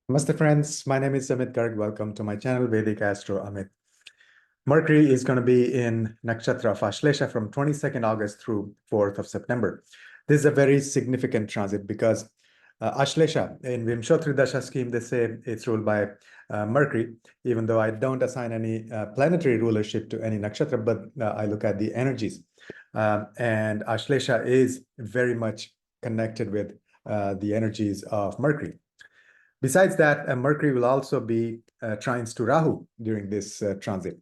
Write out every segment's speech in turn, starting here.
Namaste friends, my name is Amit Garg. Welcome to my channel Vedic Astro Amit. Mercury is going to be in Nakshatra of Ashlesha from 22nd August through 4th of September. This is a very significant transit because Ashlesha in Vimshotri Dasha scheme, they say it's ruled by Mercury, even though I don't assign any planetary rulership to any nakshatra, but I look at the energies. And Ashlesha is very much connected with the energies of Mercury. Besides that, Mercury will also be trines to Rahu during this transit.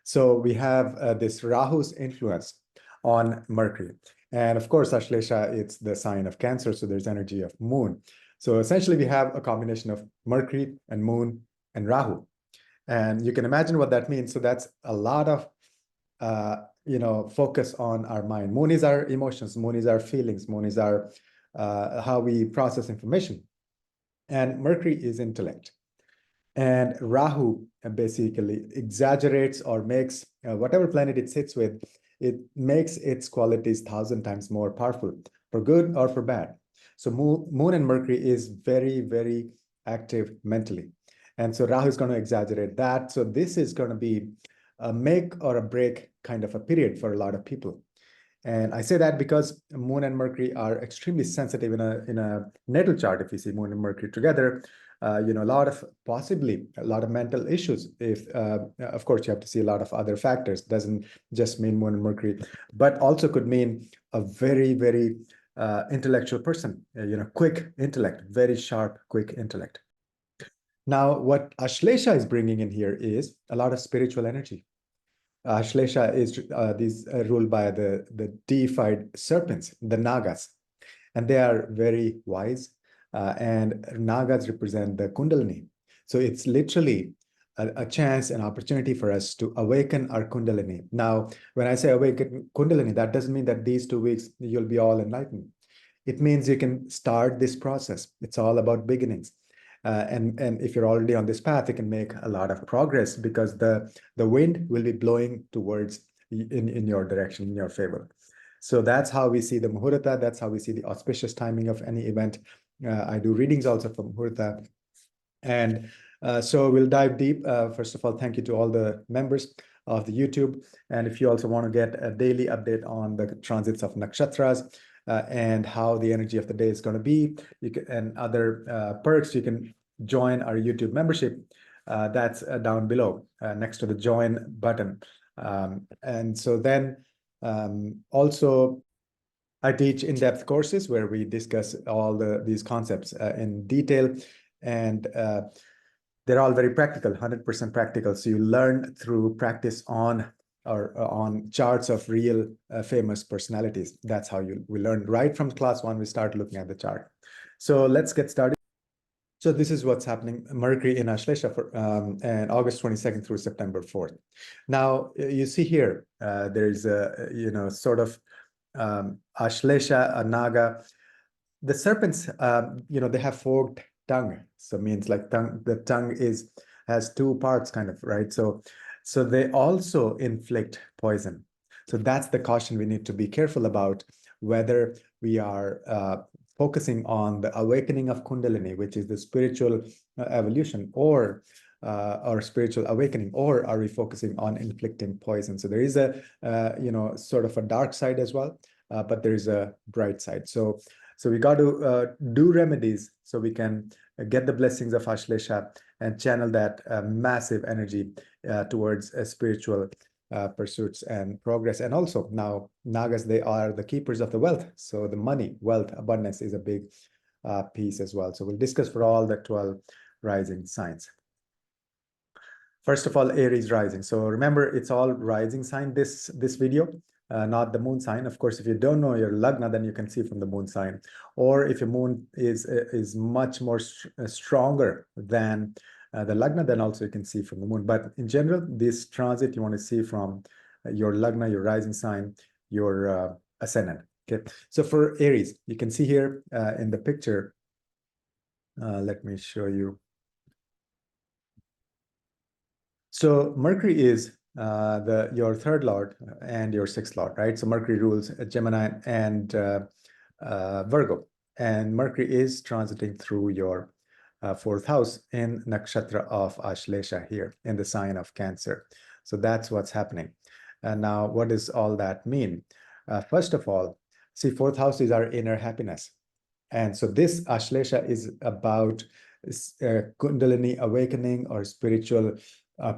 So we have this Rahu's influence on Mercury. And of course, Ashlesha, it's the sign of Cancer, so there's energy of Moon. So essentially, we have a combination of Mercury and Moon and Rahu. And you can imagine what that means. So that's a lot of focus on our mind. Moon is our emotions, Moon is our feelings, Moon is our how we process information. And Mercury is intellect. And Rahu basically exaggerates or makes whatever planet it sits with, it makes its qualities 1,000 times more powerful, for good or for bad. So Moon and Mercury is very, very active mentally. And so Rahu is going to exaggerate that. So this is going to be a make or a break kind of a period for a lot of people. And I say that because Moon and Mercury are extremely sensitive in a natal chart. If you see Moon and Mercury together, a lot of mental issues. If of course you have to see a lot of other factors. Doesn't just mean Moon and Mercury, but also could mean a very, very intellectual person. Quick intellect, very sharp, quick intellect. Now, what Ashlesha is bringing in here is a lot of spiritual energy. Ashlesha is ruled by the deified serpents, the Nagas, and they are very wise. And Nagas represent the Kundalini. So it's literally a chance, an opportunity for us to awaken our Kundalini. Now, when I say awaken Kundalini, that doesn't mean that these 2 weeks you'll be all enlightened. It means you can start this process. It's all about beginnings. And if you're already on this path, you can make a lot of progress because the wind will be blowing towards in your direction, in your favor. So that's how we see the Muhurta. That's how we see the auspicious timing of any event. I do readings also for Muhurta. And so we'll dive deep. First of all, thank you to all the members of the YouTube. And if you also want to get a daily update on the transits of nakshatras, and how the energy of the day is going to be, and other perks, you can join our YouTube membership. That's down below next to the join button. And so then also I teach in-depth courses where we discuss all these concepts in detail, and they're all very practical, 100% practical. So you learn through practice on charts of real famous personalities. That's how we learn. Right from class 1, we start looking at the chart. So let's get started. So this is what's happening. Mercury in Ashlesha and August 22nd through September 4th. Now you see here, there's a sort of Ashlesha, a Naga. The serpents, they have forked tongue. So means like the tongue has 2 parts, kind of, right? So they also inflict poison. So that's the caution we need to be careful about, whether we are focusing on the awakening of Kundalini, which is the spiritual evolution, or spiritual awakening, or are we focusing on inflicting poison? So there is a sort of a dark side as well, but there is a bright side. So we got to do remedies so we can get the blessings of Ashlesha and channel that massive energy towards spiritual pursuits and progress. And also now Nagas, they are the keepers of the wealth. So the money, wealth, abundance is a big piece as well. So we'll discuss for all the 12 rising signs. First of all, Aries rising. So remember, it's all rising sign, this video. Not the moon sign. Of course, if you don't know your lagna, then you can see from the moon sign. Or if your moon is much more stronger than the lagna, then also you can see from the moon. But in general, this transit you want to see from your lagna, your rising sign, your ascendant. Okay. So for Aries, you can see here in the picture. Let me show you. So Mercury is your 3rd lord and your 6th lord, right? So Mercury rules Gemini and Virgo, and Mercury is transiting through your fourth house in nakshatra of Ashlesha here in the sign of Cancer. So that's what's happening. And now, what does all that mean? First of all, see, fourth house is our inner happiness. And so this Ashlesha is about Kundalini awakening or spiritual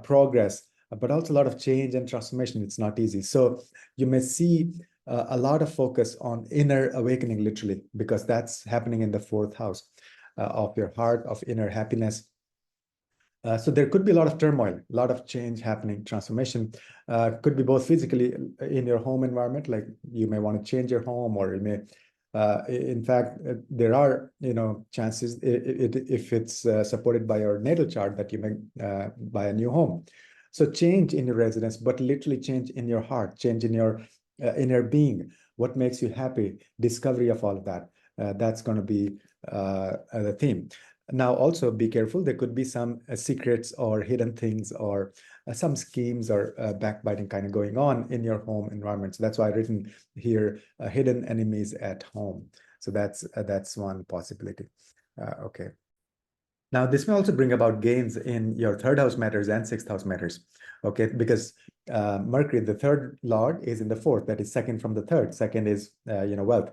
progress, but also a lot of change and transformation. It's not easy. So you may see a lot of focus on inner awakening, literally, because that's happening in the fourth house of your heart, of inner happiness. So there could be a lot of turmoil, a lot of change happening, transformation. Could be both physically in your home environment, like you may want to change your home, or you may, in fact, there are, chances if it's supported by your natal chart that you may buy a new home. So change in your residence, but literally change in your heart, change in your inner being. What makes you happy? Discovery of all of that. That's going to be the theme. Now, also be careful. There could be some secrets or hidden things or some schemes or backbiting kind of going on in your home environment. So that's why I've written here, hidden enemies at home. So that's one possibility. Okay. Now, this may also bring about gains in your third house matters and sixth house matters. Okay, because Mercury, the third lord, is in the fourth. That is second from the third. Second is, wealth.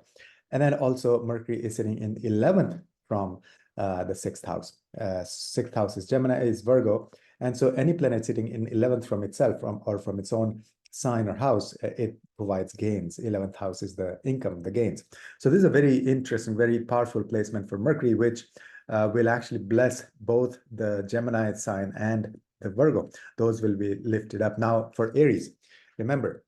And then also Mercury is sitting in 11th from the sixth house. Sixth house is Gemini, is Virgo. And so any planet sitting in 11th from itself or from its own sign or house, it provides gains. 11th house is the income, the gains. So this is a very interesting, very powerful placement for Mercury, which will actually bless both the Gemini sign and the Virgo. Those will be lifted up. Now for Aries, remember,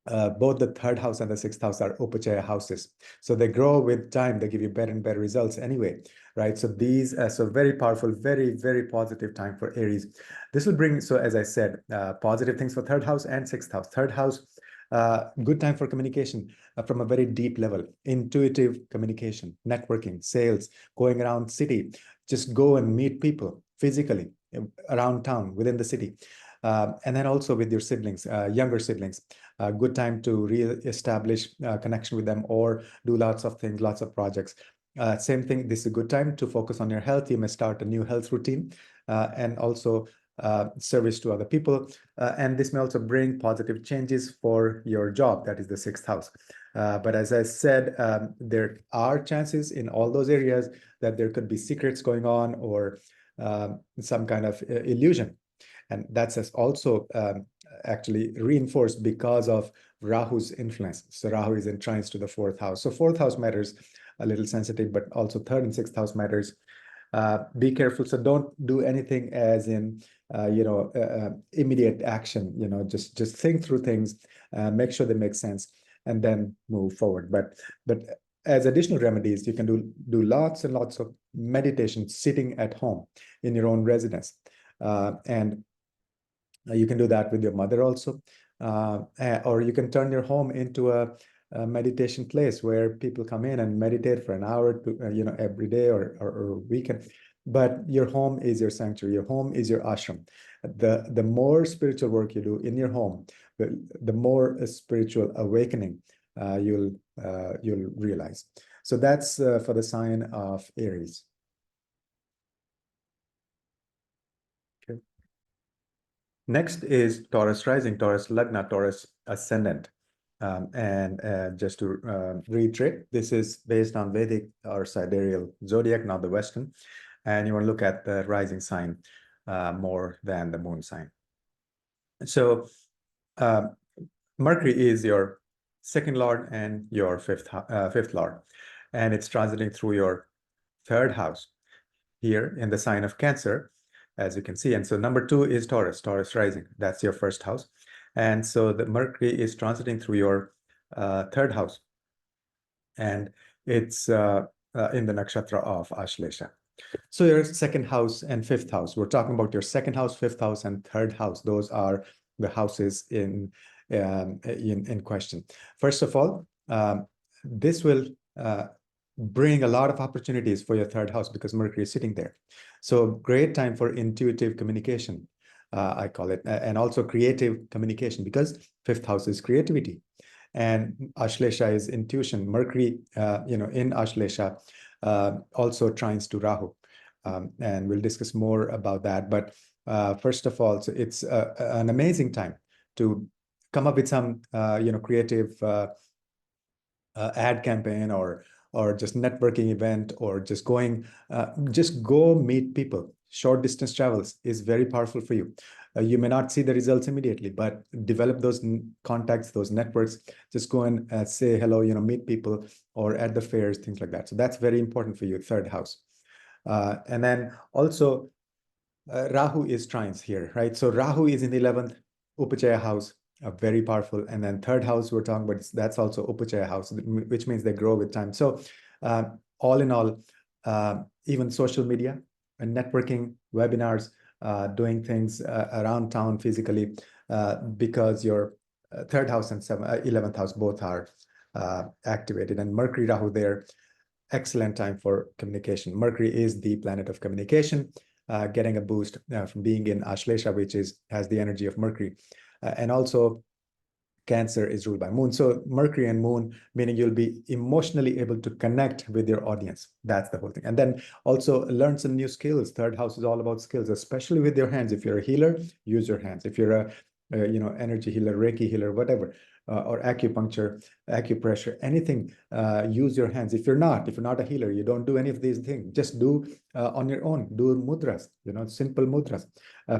both the third house and the sixth house are upachaya houses. So they grow with time. They give you better and better results anyway, right? So these, so very powerful, very, very positive time for Aries. This will bring, so as I said, positive things for third house and sixth house. Third house, good time for communication from a very deep level, intuitive communication, networking, sales, going around city, just go and meet people physically around town, within the city. And then also with your siblings, younger siblings, good time to re-establish connection with them or do lots of things, lots of projects. Same thing, this is a good time to focus on your health. You may start a new health routine and also service to other people. And this may also bring positive changes for your job. That is the sixth house. But as I said, there are chances in all those areas that there could be secrets going on or some kind of illusion. And that's also actually reinforced because of Rahu's influence. So Rahu is entranced to the fourth house. So fourth house matters, a little sensitive, but also third and sixth house matters. Be careful. So don't do anything as in, immediate action, just think through things, make sure they make sense, and then move forward. But as additional remedies, you can do lots and lots of meditation sitting at home in your own residence. And you can do that with your mother also, or you can turn your home into a meditation place where people come in and meditate for an hour to, every day or weekend. But your home is your sanctuary. Your home is your ashram. The more spiritual work you do in your home, the more spiritual awakening you'll realize. So that's for the sign of Aries. Next is Taurus rising, Taurus Lagna, Taurus ascendant. And just to reiterate, this is based on Vedic or sidereal zodiac, not the Western. And you want to look at the rising sign more than the moon sign. So Mercury is your second lord and your fifth lord. And it's transiting through your third house here in the sign of Cancer, as you can see. And so number 2 is Taurus, Taurus rising. That's your first house. And so the Mercury is transiting through your third house. And it's in the nakshatra of Ashlesha. So your second house and fifth house. We're talking about your second house, fifth house, and third house. Those are the houses in question. First of all, this will bring a lot of opportunities for your third house because Mercury is sitting there. So great time for intuitive communication, I call it, and also creative communication because fifth house is creativity. And Ashlesha is intuition. Mercury, in Ashlesha also trines to Rahu. and we'll discuss more about that. But first of all, so it's an amazing time to come up with some creative ad campaign or just networking event, or just go meet people. Short distance travels is very powerful for you. You may not see the results immediately, but develop those contacts, those networks. Just go and say hello, meet people, or at the fairs, things like that. So that's very important for you, third house. And then also Rahu is trines here, right? So Rahu is in the 11th Upachaya house, very powerful. And then third house we're talking about, that's also Upachaya house, which means they grow with time. So all in all, even social media and networking, webinars, doing things around town physically, because your third house and 11th house both are activated. And Mercury, Rahu there, excellent time for communication. Mercury is the planet of communication, getting a boost from being in Ashlesha, which has the energy of Mercury. And also Cancer is ruled by Moon. So Mercury and Moon, meaning you'll be emotionally able to connect with your audience. That's the whole thing. And then also learn some new skills. Third house is all about skills, especially with your hands. If you're a healer, use your hands. If you're a energy healer, Reiki healer, whatever, or acupuncture, acupressure, anything, use your hands. If you're not a healer, you don't do any of these things. Just do on your own. Do mudras, simple mudras.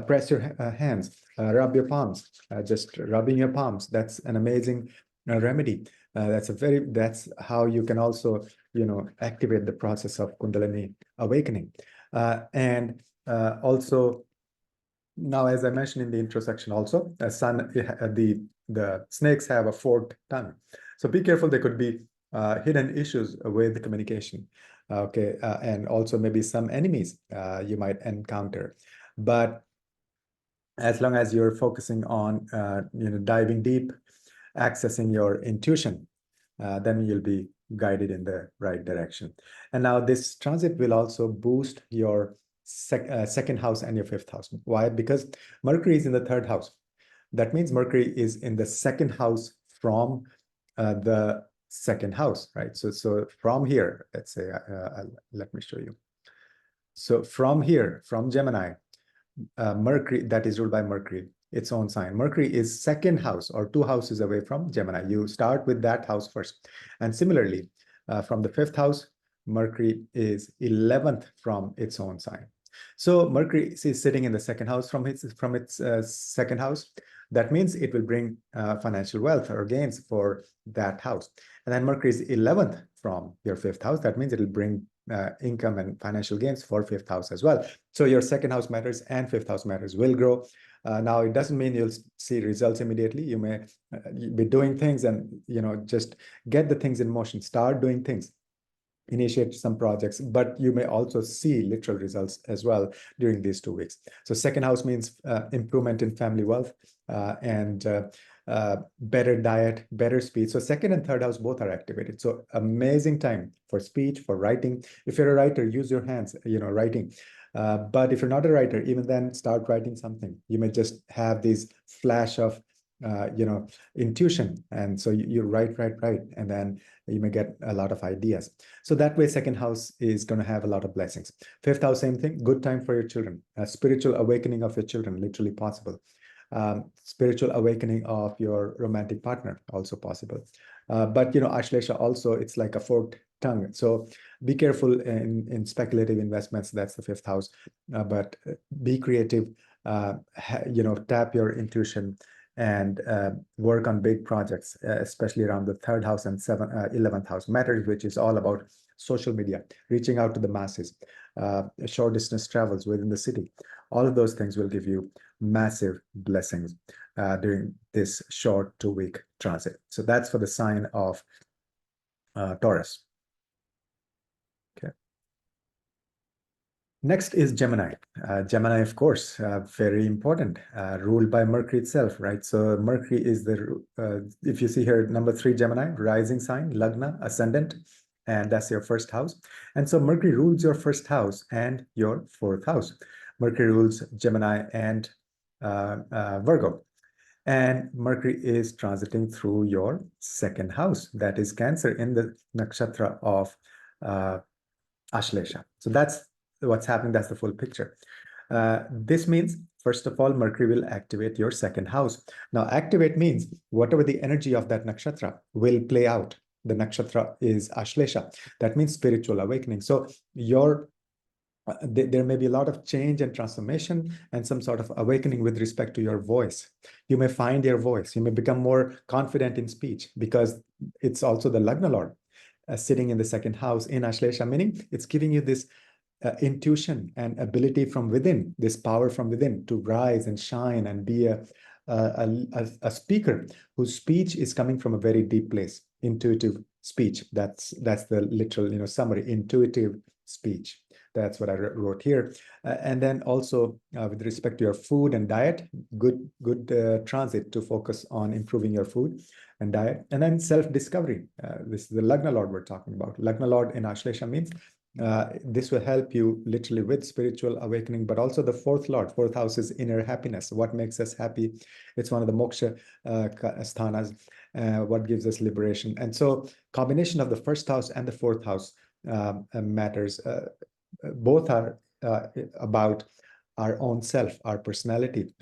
Press your hands, rub your palms. Just rubbing your palms. That's an amazing remedy. That's how you can also, activate the process of Kundalini awakening. And also, now, as I mentioned in the introduction also, the snakes have a forked tongue. So be careful, there could be hidden issues with the communication. Okay, and also maybe some enemies you might encounter. But as long as you're focusing on, diving deep, accessing your intuition, then you'll be guided in the right direction. And now this transit will also boost your second house and your fifth house. Why? Because Mercury is in the third house. That means Mercury is in the second house from the second house, right? So from here, let's say, let me show you. So from here, from Gemini, Mercury, that is ruled by Mercury, its own sign. Mercury is second house or 2 houses away from Gemini. You start with that house first. And similarly, from the fifth house, Mercury is 11th from its own sign. So Mercury is sitting in the second house from its second house. That means it will bring financial wealth or gains for that house. And then Mercury is 11th from your fifth house. That means it will bring income and financial gains for fifth house as well. So your second house matters and fifth house matters will grow. Now, it doesn't mean you'll see results immediately. You may be doing things and, just get the things in motion, start doing things, initiate some projects, but you may also see literal results as well during these 2 weeks. So second house means improvement in family wealth and better diet, better speech. So second and third house both are activated. So amazing time for speech, for writing. If you're a writer, use your hands, writing. But if you're not a writer, even then start writing something. You may just have these flash of intuition. And so you write, and then you may get a lot of ideas. So that way, second house is going to have a lot of blessings. Fifth house, same thing, good time for your children. A spiritual awakening of your children, literally possible. Spiritual awakening of your romantic partner, also possible. But, Ashlesha also, it's like a forked tongue. So be careful in speculative investments. That's the fifth house. But be creative, tap your intuition and work on big projects, especially around the third house and 11th house matters, which is all about social media, reaching out to the masses, short distance travels within the city. All of those things will give you massive blessings during this short 2-week transit. So that's for the sign of Taurus. Okay. Next is Gemini. Gemini, of course, very important, ruled by Mercury itself, right? So Mercury is if you see here, number 3, Gemini, rising sign, Lagna, ascendant, and that's your first house. And so Mercury rules your first house and your fourth house. Mercury rules Gemini and Virgo. And Mercury is transiting through your second house, that is Cancer, in the nakshatra of Ashlesha. So that's what's happening. That's the full picture. This means, first of all, Mercury will activate your second house. Now, activate means whatever the energy of that nakshatra will play out. The nakshatra is Ashlesha. That means spiritual awakening. So there may be a lot of change and transformation and some sort of awakening with respect to your voice. You may find your voice. You may become more confident in speech because it's also the Lagna Lord sitting in the second house in Ashlesha, meaning it's giving you this intuition and ability from within, this power from within to rise and shine and be a speaker whose speech is coming from a very deep place, intuitive speech. That's the literal summary, intuitive speech. That's what I wrote here. And then also with respect to your food and diet, good transit to focus on improving your food and diet. And then self-discovery. This is the Lagna Lord we're talking about. Lagna Lord in Ashlesha means this will help you literally with spiritual awakening, but also the fourth Lord. Fourth house is inner happiness. What makes us happy? It's one of the moksha sthanas, what gives us liberation. And so combination of the first house and the fourth house matters. Both are about our own self, our personality,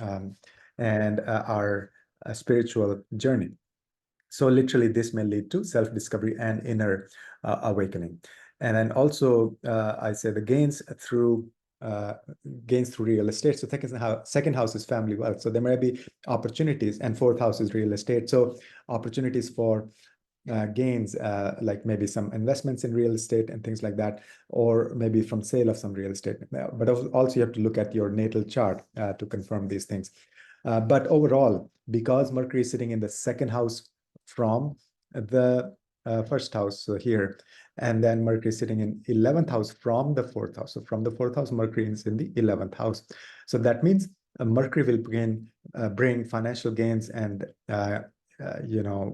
and our spiritual journey. So literally, this may lead to self-discovery and inner awakening. And then also, I say the gains through real estate. So second house is family wealth. So there may be opportunities, and fourth house is real estate. So opportunities for gains, like maybe some investments in real estate and things like that, or maybe from sale of some real estate. But also you have to look at your natal chart to confirm these things. But overall, because Mercury is sitting in the second house from the first house, so here, and then Mercury is sitting in 11th house from the fourth house. So from the fourth house, Mercury is in the 11th house. So that means Mercury will bring financial gains and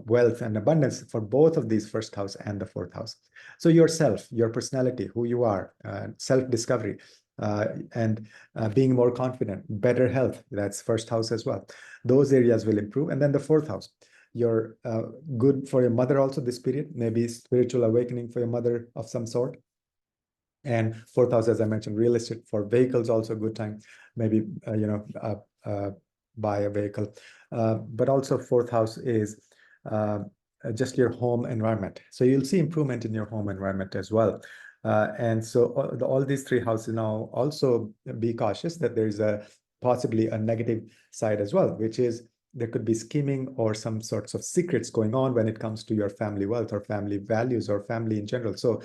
wealth and abundance for both of these first house and the fourth house. So yourself, your personality, who you are, self-discovery, and being more confident, better health, that's first house as well. Those areas will improve. And then the fourth house, you're good for your mother also this period, maybe spiritual awakening for your mother of some sort. And fourth house, as I mentioned, real estate. For vehicles, also a good time, maybe buy a vehicle. But also fourth house is just your home environment. So you'll see improvement in your home environment as well. And so all these three houses now, also be cautious that there's possibly a negative side as well, which is there could be scheming or some sorts of secrets going on when it comes to your family wealth or family values or family in general. So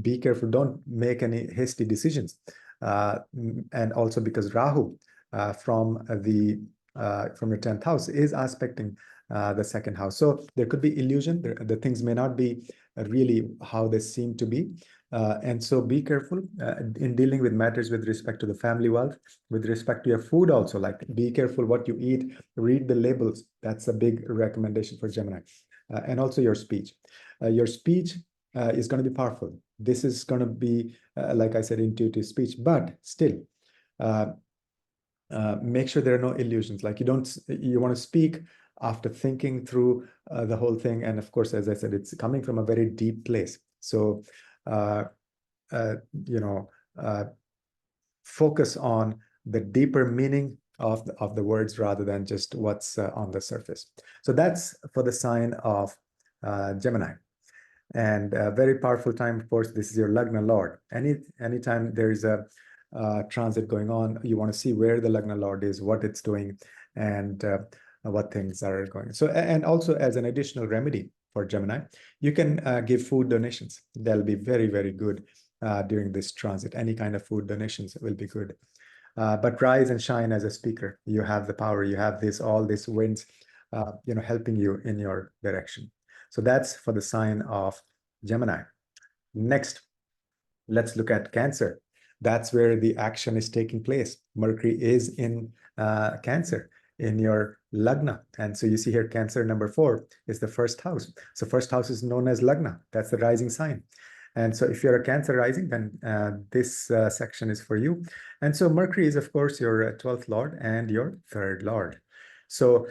be careful, don't make any hasty decisions. And also because Rahu from your 10th house is aspecting the second house. So there could be illusion. The things may not be really how they seem to be. And so be careful in dealing with matters with respect to the family wealth, with respect to your food also, like be careful what you eat, read the labels. That's a big recommendation for Gemini. And also your speech. Your speech is going to be powerful. This is going to be, like I said, intuitive speech, but still, make sure there are no illusions. Like you want to speak after thinking through the whole thing. And of course, as I said, it's coming from a very deep place. So, focus on the deeper meaning of the words rather than just what's on the surface. So that's for the sign of Gemini. And a very powerful time, of course, this is your Lagna Lord. Anytime there is a transit going on, you want to see where the Lagna Lord is, what it's doing, and what things are going. So, and also as an additional remedy for Gemini, you can give food donations. They'll be very, very good during this transit. Any kind of food donations will be good. But rise and shine as a speaker. You have the power. You have all these winds, helping you in your direction. So that's for the sign of Gemini. Next, let's look at Cancer. That's where the action is taking place. Mercury is in Cancer, in your Lagna. And so you see here, Cancer number 4 is the first house. So first house is known as Lagna. That's the rising sign. And so if you're a Cancer rising, then this section is for you. And so Mercury is, of course, your 12th Lord and your 3rd Lord. So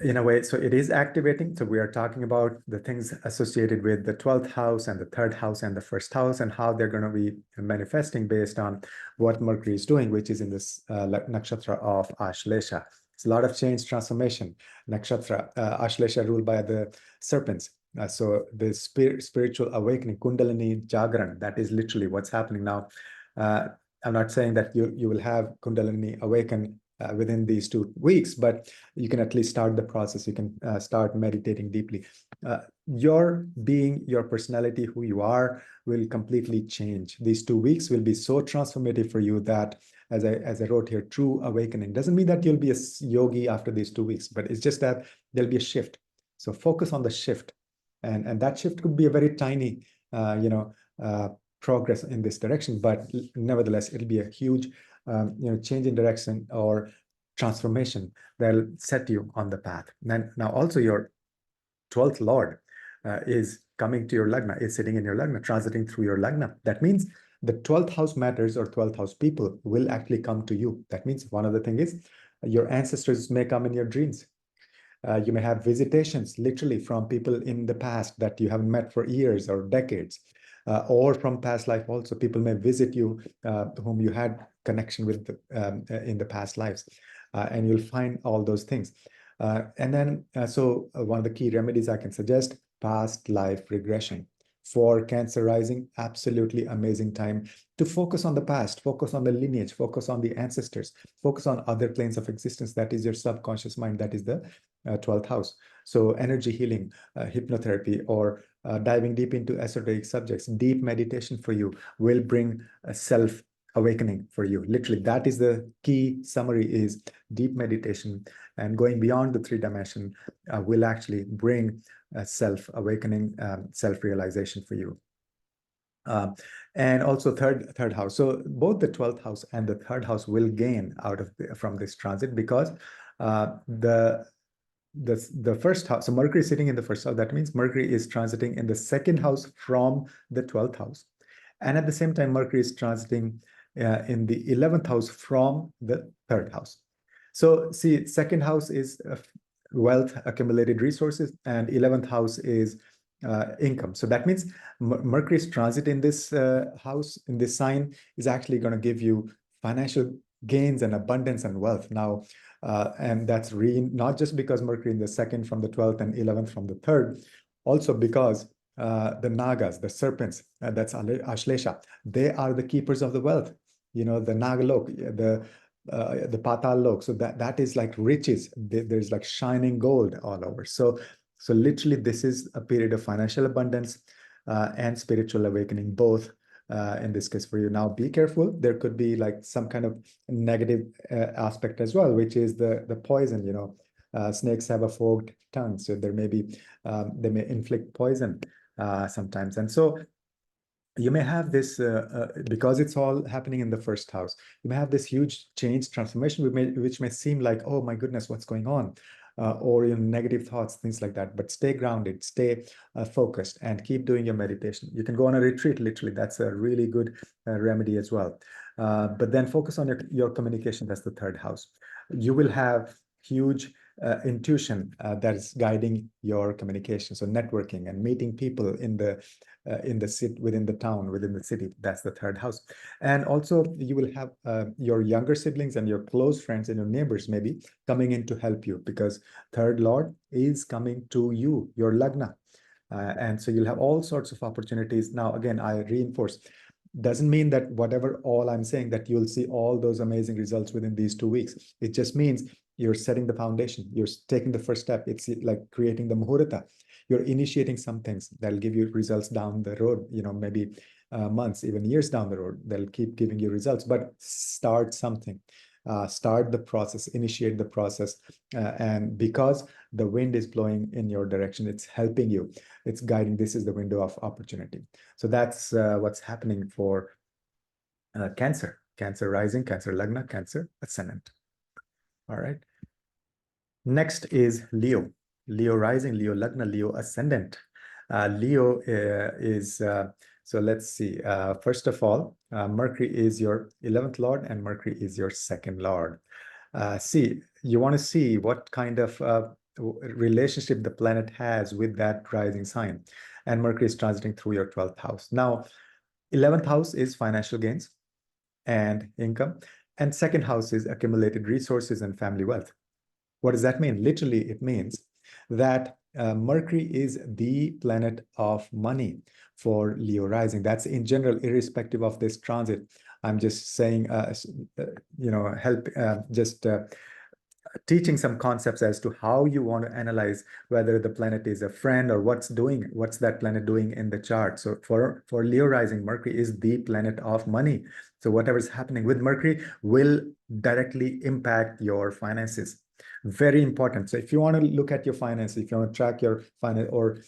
In a way, so it is activating. So we are talking about the things associated with the 12th house and the 3rd house and the 1st house, and how they're going to be manifesting based on what Mercury is doing, which is in this nakshatra of Ashlesha. It's a lot of change, transformation. Nakshatra, Ashlesha ruled by the serpents. So the spiritual awakening, Kundalini Jagran, that is literally what's happening now. I'm not saying that you will have Kundalini awaken within these 2 weeks, but you can at least start the process. You can start meditating deeply. Your being, your personality, who you are, will completely change. These 2 weeks will be so transformative for you that, as I wrote here, true awakening. Doesn't mean that you'll be a yogi after these 2 weeks, but it's just that there'll be a shift. So focus on the shift, and that shift could be a very tiny, progress in this direction, but nevertheless, it'll be a huge change in direction or transformation that'll set you on the path. And now also your 12th lord is coming to your lagna, is sitting in your lagna, transiting through your lagna. That means the 12th house matters, or 12th house people will actually come to you. That means one of the thing is your ancestors may come in your dreams. You may have visitations literally from people in the past that you haven't met for years or decades. Or from past life also, people may visit you whom you had connection with in the past lives, and you'll find all those things. And then, one of the key remedies I can suggest, past life regression. For Cancer rising, absolutely amazing time to focus on the past, focus on the lineage, focus on the ancestors, focus on other planes of existence. That is your subconscious mind. That is the 12th house. So energy healing, hypnotherapy, or diving deep into esoteric subjects, deep meditation for you will bring a self awakening for you. Literally, that is the key summary, is deep meditation and going beyond the 3 dimension will actually bring a self awakening, self realization for you. And also third house. So both the 12th house and the 3rd house will gain out of from this transit, because the first house, so Mercury is sitting in the first house. That means Mercury is transiting in the 2nd house from the 12th house. And at the same time, Mercury is transiting in the 11th house from the 3rd house. So see, 2nd house is wealth, accumulated resources, and 11th house is income. So that means Mercury's transit in this house, in this sign, is actually going to give you financial gains and abundance and wealth. Now, and that's really not just because Mercury in the 2nd from the 12th and 11th from the 3rd, also because the Nagas, the serpents, that's Ashlesha, they are the keepers of the wealth. The Nagalok, the Patal Lok. So that is like riches. There's like shining gold all over. So literally, this is a period of financial abundance and spiritual awakening, both in this case for you. Now, be careful. There could be like some kind of negative aspect as well, which is the poison. Snakes have a forked tongue, so there may be they may inflict poison sometimes, and so you may have this because it's all happening in the 1st house. You may have this huge change, transformation, which may seem like, oh my goodness, what's going on? Or negative thoughts, things like that. But stay grounded, stay focused, and keep doing your meditation. You can go on a retreat, literally. That's a really good remedy as well. But then focus on your communication. That's the 3rd house. You will have huge intuition that is guiding your communication. So networking and meeting people in the city, within the town, within the city. That's the 3rd house. And also you will have your younger siblings and your close friends and your neighbors maybe coming in to help you, because 3rd lord is coming to you, your lagna. And so you'll have all sorts of opportunities. Now, again, I reinforce, doesn't mean that whatever all I'm saying that you'll see all those amazing results within these 2 weeks. It just means you're setting the foundation. You're taking the first step. It's like creating the muhurta. You're initiating some things that'll give you results down the road, maybe months, even years down the road. They'll keep giving you results, but start something. Start the process, initiate the process. And because the wind is blowing in your direction, it's helping you, it's guiding. This is the window of opportunity. So that's what's happening for Cancer rising, Cancer lagna, Cancer ascendant. All right. Next is Leo rising, Leo lagna, Leo ascendant. Leo is, so let's see. First of all, Mercury is your 11th lord and Mercury is your 2nd lord. See, you want to see what kind of relationship the planet has with that rising sign. And Mercury is transiting through your 12th house. Now, 11th house is financial gains and income. And second house is accumulated resources and family wealth. What does that mean? Literally, it means that Mercury is the planet of money for Leo rising. That's in general, irrespective of this transit. I'm just saying, teaching some concepts as to how you want to analyze whether the planet is a friend or what's that planet doing in the chart. So for Leo rising, Mercury is the planet of money. So whatever's happening with Mercury will directly impact your finances. Very important. So if you want to look at your finances, if you want to track your finance or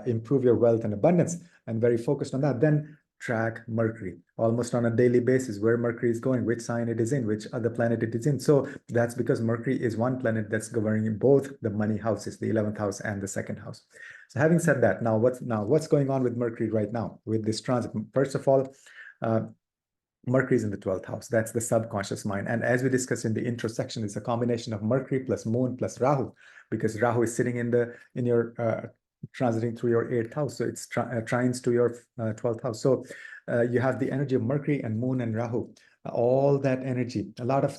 improve your wealth and abundance, and very focused on that, then track Mercury almost on a daily basis, where Mercury is going, which sign it is in, which other planet it is in. So that's because Mercury is one planet that's governing both the money houses, the 11th house and the second house. So having said that, now what's going on with Mercury right now with this transit? First of all, Mercury is in the 12th house. That's the subconscious mind. And as we discussed in the intro section, it's a combination of Mercury plus Moon plus Rahu, because Rahu is sitting in your transiting through your 8th house. So it's trines to your 12th house. So you have the energy of Mercury and Moon and Rahu, all that energy, a lot of,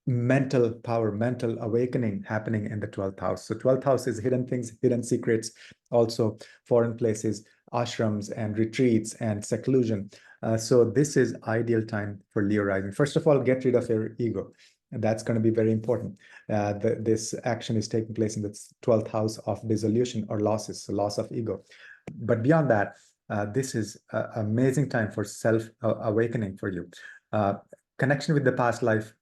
mental power, mental awakening happening in the 12th house. So 12th house is hidden things, hidden secrets, also foreign places, ashrams and retreats and seclusion. So this is ideal time for Leo rising. First of all, get rid of your ego. And that's going to be very important. This action is taking place in the 12th house of dissolution or losses, so loss of ego. But beyond that, this is an amazing time for self-awakening for you. Connection with the past life,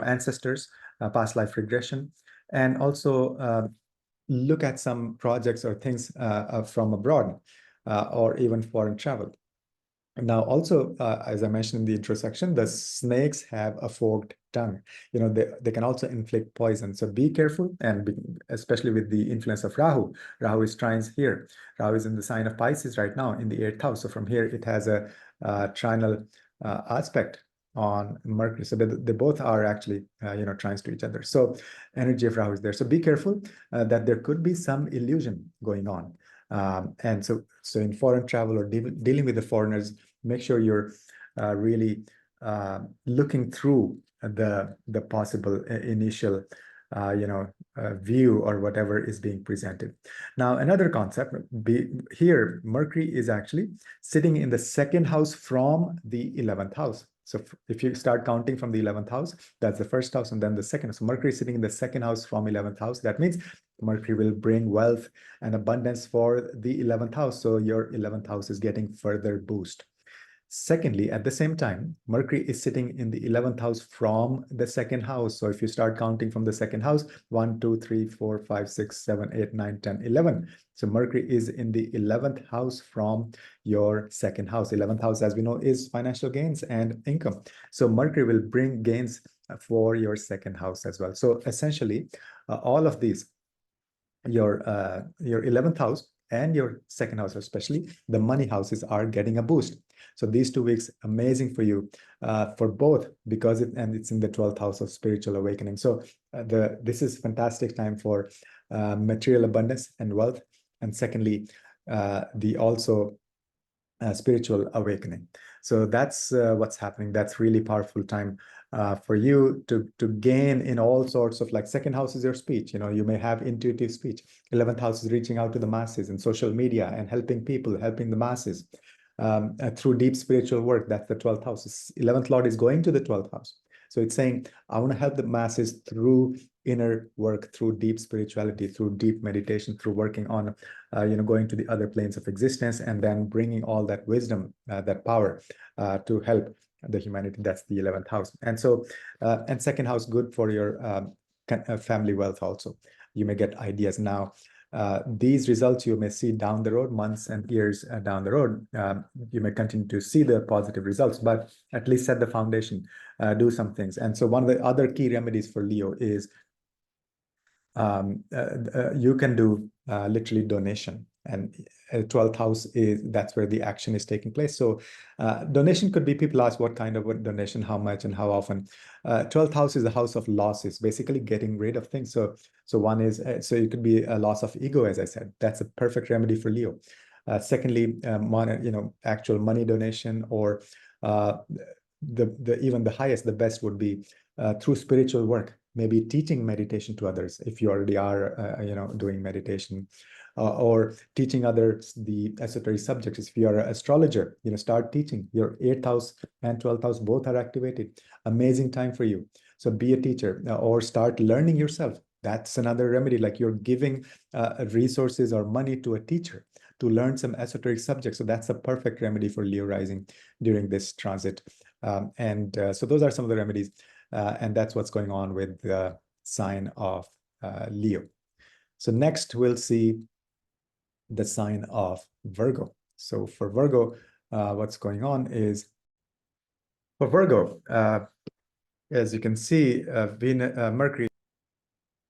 ancestors, past life regression, and also look at some projects or things from abroad or even foreign travel. Now, also, as I mentioned in the intro section, the snakes have a forked tongue. They can also inflict poison. So be careful, and especially with the influence of Rahu. Rahu is trines here. Rahu is in the sign of Pisces right now in the 8th house. So from here, it has a trinal aspect on Mercury. So they both are actually, trines to each other. So energy of Rahu is there. So be careful that there could be some illusion going on. And so in foreign travel or dealing with the foreigners, make sure you're really looking through the possible initial view or whatever is being presented. Now, another concept here, Mercury is actually sitting in the second house from the 11th house. So if you start counting from the 11th house, that's the first house and then the second. So Mercury is sitting in the second house from 11th house. That means Mercury will bring wealth and abundance for the 11th house. So your 11th house is getting further boost. Secondly, at the same time, Mercury is sitting in the 11th house from the second house. So if you start counting from the second house, 1, 2, 3, 4, 5, 6, 7, 8, 9, 10, 11. So Mercury is in the 11th house from your second house. 11th house, as we know, is financial gains and income. So Mercury will bring gains for your second house as well. So essentially, all of these, your 11th house and your second house, especially the money houses, are getting a boost. So these 2 weeks, amazing for you for both, because it's in the 12th house of spiritual awakening. So this is fantastic time for material abundance and wealth. And secondly, the also spiritual awakening. So that's what's happening. That's really powerful time for you to gain in all sorts of, like, second house is your speech. You may have intuitive speech. 11th house is reaching out to the masses in social media and helping people, helping the masses through deep spiritual work. That's the 12th house. 11th Lord is going to the 12th house. So it's saying, I want to help the masses through inner work, through deep spirituality, through deep meditation, through working on, going to the other planes of existence, and then bringing all that wisdom, that power to help the humanity. That's the 11th house. And so, and second house, good for your family wealth also. You may get ideas now. These results you may see down the road, months and years down the road. You may continue to see the positive results, but at least set the foundation, do some things. And so one of the other key remedies for Leo is you can do literally donation. And 12th house is, that's where the action is taking place. So donation could be, people ask what kind of a donation, how much and how often. 12th house is the house of losses, basically getting rid of things. So one is, so it could be a loss of ego, as I said. That's a perfect remedy for Leo. Secondly, actual money donation, or even the highest, the best would be through spiritual work, maybe teaching meditation to others if you already are doing meditation, or teaching others the esoteric subjects. If you are an astrologer, start teaching. Your 8th house and 12th house both are activated. Amazing time for you. So be a teacher, or start learning yourself. That's another remedy, like you're giving resources or money to a teacher to learn some esoteric subjects. So that's a perfect remedy for Leo rising during this transit. So those are some of the remedies. And that's what's going on with the sign of Leo. So next we'll see the sign of Virgo. So for Virgo, what's going on is, for Virgo, as you can see, Mercury,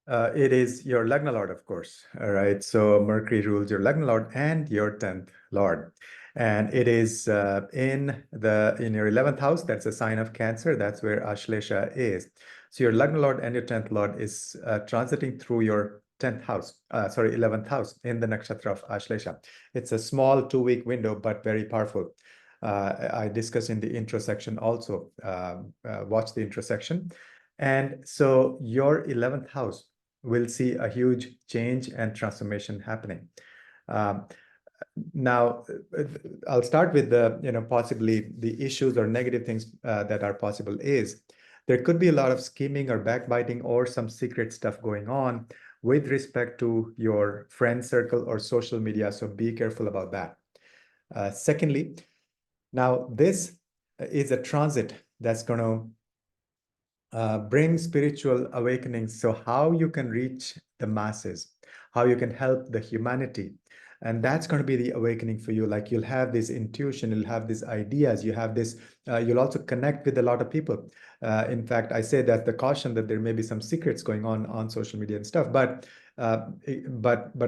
it is your Lagna Lord, of course. All right. So Mercury rules your Lagna Lord and your 10th Lord. And it is in your 11th house. That's a sign of Cancer. That's where Ashlesha is. So your Lagna Lord and your 10th Lord is transiting through your 11th house in the nakshatra of Ashlesha. It's a small 2-week window, but very powerful. I discussed in the intro section also. Watch the intro section. And so your 11th house will see a huge change and transformation happening. Now, I'll start with possibly the issues or negative things that are possible is there could be a lot of scheming or backbiting or some secret stuff going on with respect to your friend circle or social media. So be careful about that. Secondly, now this is a transit that's going to bring spiritual awakenings. So how you can reach the masses, how you can help the humanity. And that's going to be the awakening for you. Like you'll have this intuition, you'll have these ideas, you have this, you'll also connect with a lot of people. In fact, I say that the caution that there may be some secrets going on social media and stuff, but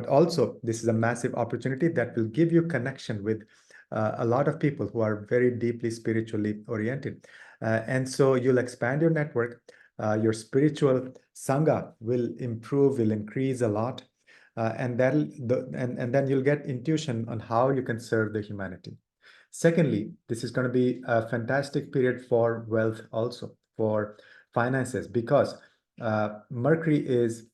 also this is a massive opportunity that will give you connection with a lot of people who are very deeply spiritually oriented. And so you'll expand your network, your spiritual sangha will improve, will increase a lot. And then you'll get intuition on how you can serve the humanity. Secondly, this is going to be a fantastic period for wealth, also for finances, because Mercury is,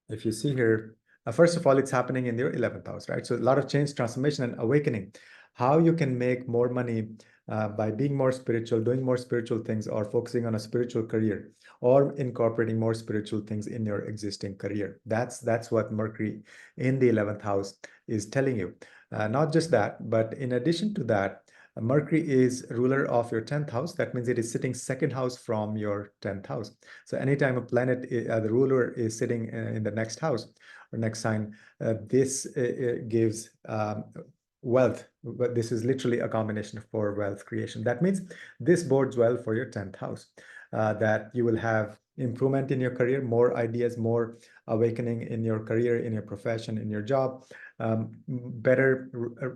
if you see here, first of all, it's happening in your 11th house, right? So a lot of change, transformation, and awakening. How you can make more money by being more spiritual, doing more spiritual things, or focusing on a spiritual career, or incorporating more spiritual things in your existing career. That's what Mercury in the 11th house is telling you. Not just that, but in addition to that, Mercury is ruler of your 10th house. That means it is sitting second house from your 10th house. So anytime a planet, the ruler is sitting in the next house or next sign, this gives wealth. But this is literally a combination for wealth creation. That means this bodes well for your 10th house, that you will have improvement in your career, more ideas, more awakening in your career, in your profession, in your job, better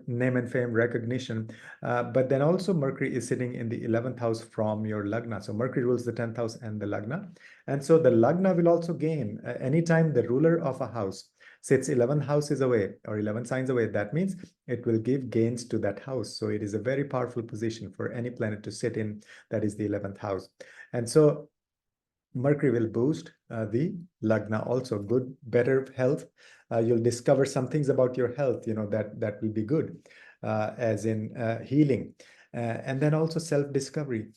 name and fame, recognition. But then also Mercury is sitting in the 11th house from your Lagna. So Mercury rules the 10th house and the Lagna. And so the Lagna will also gain. Anytime the ruler of a house sits 11 houses away or 11 signs away, that means it will give gains to that house. So it is a very powerful position for any planet to sit in, that is the 11th house. And so Mercury will boost the Lagna also. Good, better health. You'll discover some things about your health, that will be good, as in healing. And then also self-discovery,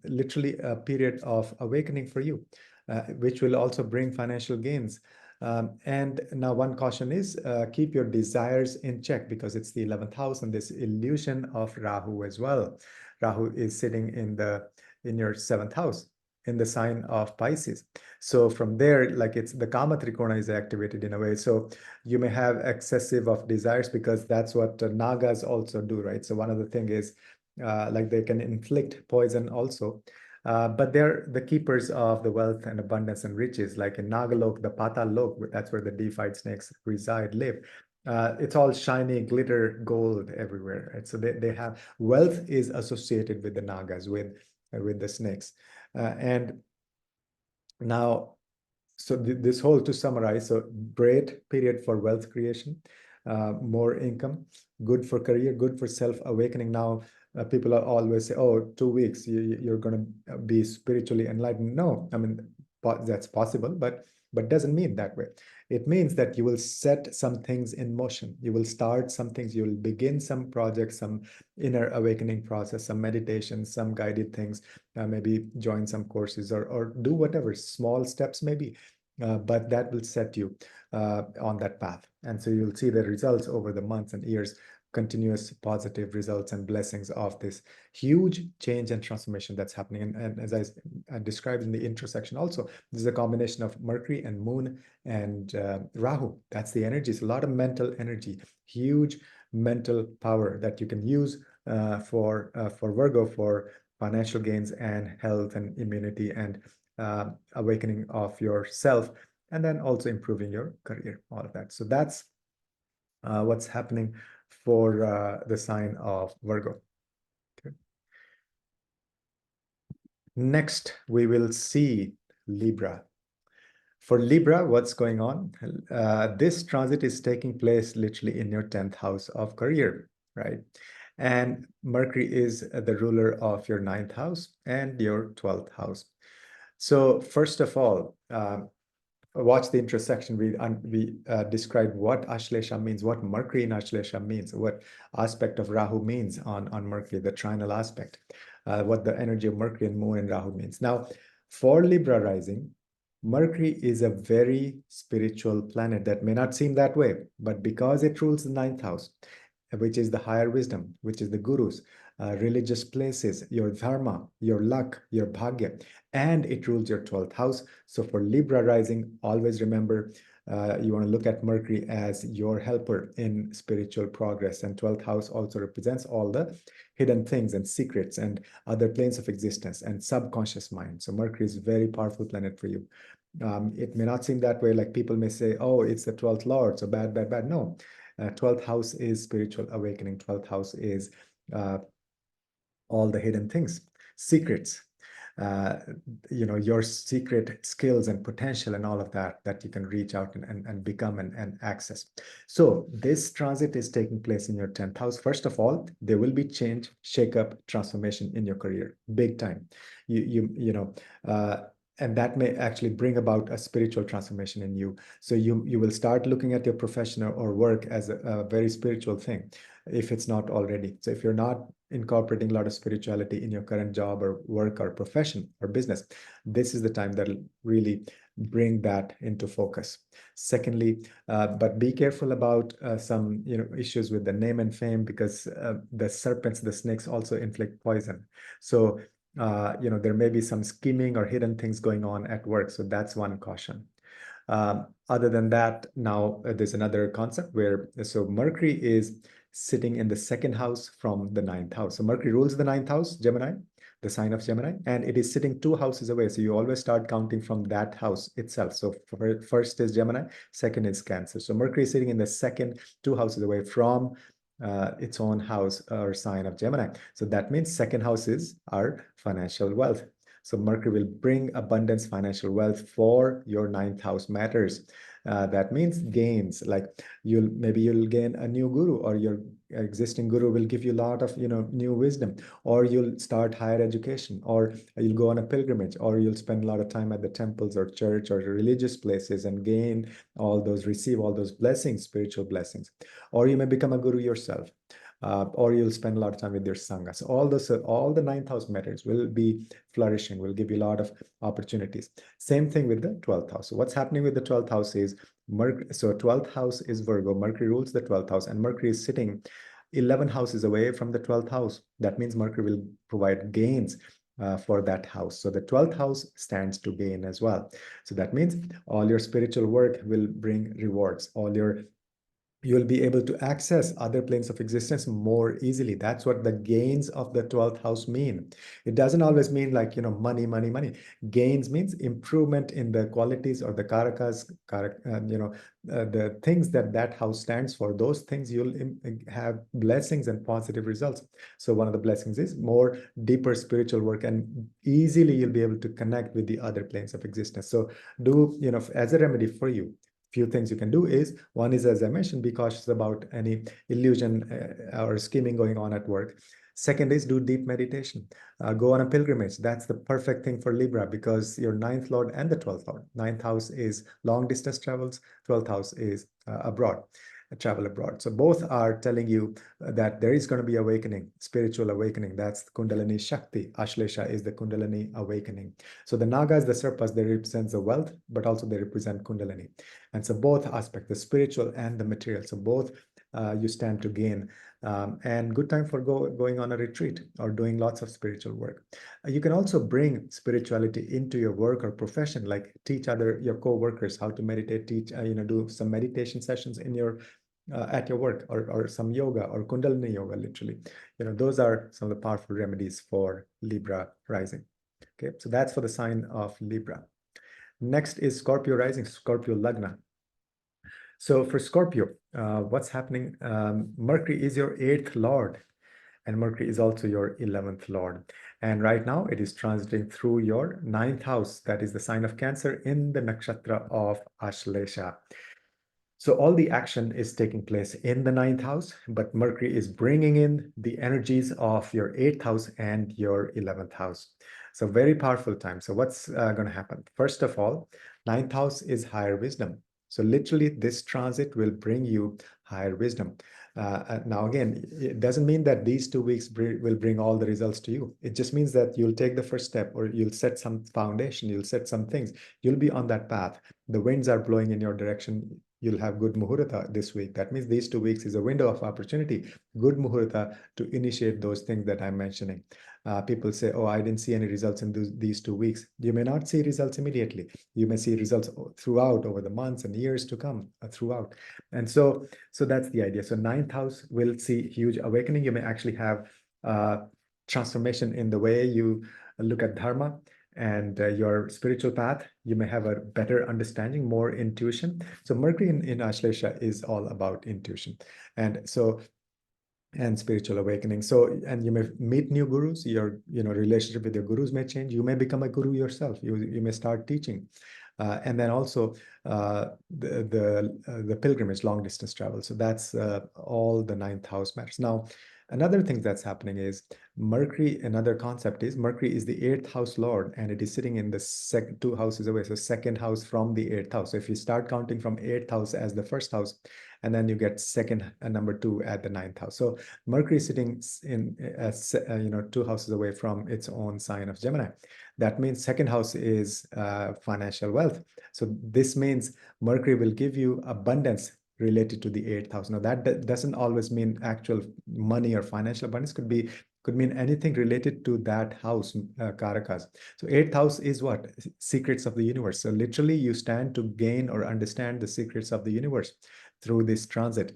literally a period of awakening for you, which will also bring financial gains. And now one caution is keep your desires in check, because it's the 11th house and this illusion of Rahu as well. Rahu is sitting in your 7th house, in the sign of Pisces. So from there, like it's the Kama Trikona is activated in a way. So you may have excessive of desires, because that's what Nagas also do, right? So one of the thing is like they can inflict poison also. But they're the keepers of the wealth and abundance and riches, like in Nagalok, the Patal Lok, that's where the deified snakes reside, live. It's all shiny, glitter, gold everywhere. Right? So they have wealth is associated with the Nagas, with the snakes. And now, so this whole, to summarize, so great period for wealth creation, more income, good for career, good for self-awakening. Now, people are always say, oh, 2 weeks, you're going to be spiritually enlightened. No, I mean, that's possible, but doesn't mean that way. It means that you will set some things in motion. You will start some things. You will begin some projects, some inner awakening process, some meditation, some guided things, maybe join some courses or do whatever, small steps maybe. But that will set you on that path. And so you'll see the results over the months and years, continuous positive results and blessings of this huge change and transformation that's happening. And as I described in the intro section also, this is a combination of Mercury and Moon and Rahu. That's the energy. It's a lot of mental energy, huge mental power that you can use for Virgo, for financial gains and health and immunity and awakening of yourself, and then also improving your career, all of that. So that's what's happening for the sign of Virgo. Okay. Next, we will see Libra. For Libra, what's going on? This transit is taking place literally in your 10th house of career, right? And Mercury is the ruler of your 9th house and your 12th house. So first of all, watch the intersection. We described what Ashlesha means, what Mercury in Ashlesha means, what aspect of Rahu means on Mercury, the trinal aspect, what the energy of Mercury and Moon and Rahu means. Now, for Libra rising, Mercury is a very spiritual planet that may not seem that way, but because it rules the 9th house, which is the higher wisdom, which is the gurus, religious places, your dharma, your luck, your bhagya, and it rules your 12th house. So for Libra rising, always remember you want to look at Mercury as your helper in spiritual progress. And 12th house also represents all the hidden things and secrets and other planes of existence and subconscious mind. So Mercury is a very powerful planet for you. It may not seem that way, like people may say, oh, it's the 12th lord, so bad, bad, bad. No, 12th house is spiritual awakening. 12th house is all the hidden things, secrets, your secret skills and potential and all of that you can reach out and become and access. So this transit is taking place in your 10th house. First of all, there will be change, shake-up, transformation in your career, big time. And that may actually bring about a spiritual transformation in you. So you will start looking at your profession or work as a very spiritual thing, if it's not already. So if you're not incorporating a lot of spirituality in your current job or work or profession or business, this is the time that'll really bring that into focus. Secondly, but be careful about some issues with the name and fame, because the serpents, the snakes also inflict poison. So there may be some scheming or hidden things going on at work. So that's one caution. Other than that, now there's another concept where, so Mercury is sitting in the 2nd house from the 9th house. So Mercury rules the 9th house, Gemini, the sign of Gemini, and it is sitting 2 houses away. So you always start counting from that house itself. So first is Gemini, second is Cancer. So Mercury is sitting in the second 2 houses away from its own house or sign of Gemini. So that means 2nd house is our financial wealth. So Mercury will bring abundance, financial wealth for your 9th house matters. That means gains, like maybe you'll gain a new guru, or your existing guru will give you a lot of new wisdom, or you'll start higher education, or you'll go on a pilgrimage, or you'll spend a lot of time at the temples or church or religious places and gain receive all those blessings, spiritual blessings. Or you may become a guru yourself. Or you'll spend a lot of time with your sangha. So all the 9th house matters will be flourishing, will give you a lot of opportunities. Same thing with the 12th house. So what's happening with the 12th house is Mercury. So 12th house is Virgo. Mercury rules the 12th house, and Mercury is sitting 11 houses away from the 12th house. That means Mercury will provide gains for that house. So the 12th house stands to gain as well. So that means all your spiritual work will bring rewards. All your you'll be able to access other planes of existence more easily. That's what the gains of the 12th house mean. It doesn't always mean like, money, money, money. Gains means improvement in the qualities or the karakas, the things that that house stands for. Those things you'll have blessings and positive results. So one of the blessings is more deeper spiritual work, and easily you'll be able to connect with the other planes of existence. So do, as a remedy for you, few things you can do is, one is, as I mentioned, be cautious about any illusion or scheming going on at work. Second is do deep meditation. Go on a pilgrimage. That's the perfect thing for Libra, because your ninth lord and the 12th lord. Ninth house is long distance travels. 12th house is abroad, travel abroad. So both are telling you that there is going to be awakening, spiritual awakening. That's the Kundalini Shakti. Ashlesha is the Kundalini awakening. So the Nagas, the Serpas, they represent the wealth, but also they represent Kundalini. And so both aspects, the spiritual and the material, so both you stand to gain. And good time for going on a retreat or doing lots of spiritual work. You can also bring spirituality into your work or profession, like teach your co-workers how to meditate, teach, do some meditation sessions in your at your work, or some yoga or Kundalini yoga, literally. Those are some of the powerful remedies for Libra rising. Okay, so that's for the sign of Libra. Next is Scorpio rising, Scorpio Lagna. So for Scorpio, what's happening? Mercury is your 8th lord, and Mercury is also your 11th lord. And right now it is transiting through your 9th house, that is the sign of Cancer, in the nakshatra of Ashlesha. So all the action is taking place in the 9th house, but Mercury is bringing in the energies of your 8th house and your 11th house. So very powerful time. So what's going to happen? First of all, 9th house is higher wisdom. So literally this transit will bring you higher wisdom. Now, again, it doesn't mean that these 2 weeks will bring all the results to you. It just means that you'll take the first step, or you'll set some foundation, you'll set some things. You'll be on that path. The winds are blowing in your direction. You'll have good muhurta this week. That means these 2 weeks is a window of opportunity, good muhurta to initiate those things that I'm mentioning. People say, oh, I didn't see any results in these 2 weeks. You may not see results immediately. You may see results throughout, over the months and years to come, throughout. And so that's the idea. So 9th house will see huge awakening. You may actually have transformation in the way you look at dharma and your spiritual path. You may have a better understanding, more intuition. So Mercury in Ashlesha is all about intuition. And spiritual awakening. So, and you may meet new gurus. Your relationship with your gurus may change. You may become a guru yourself. You may start teaching. And then also the pilgrimage, long distance travel. So that's all the 9th house matters. Now, another thing that's happening is Mercury. Another concept is Mercury is the 8th house lord, and it is sitting in the second 2 houses away. So 2nd house from the 8th house. So if you start counting from 8th house as the first house, and then you get second number 2 at the 9th house. So Mercury is sitting in 2 houses away from its own sign of Gemini. That means second house is financial wealth. So this means Mercury will give you abundance related to the 8th house. Now that doesn't always mean actual money or financial abundance. Could mean anything related to that house, karakas. So 8th house is what? Secrets of the universe. So literally you stand to gain or understand the secrets of the universe through this transit,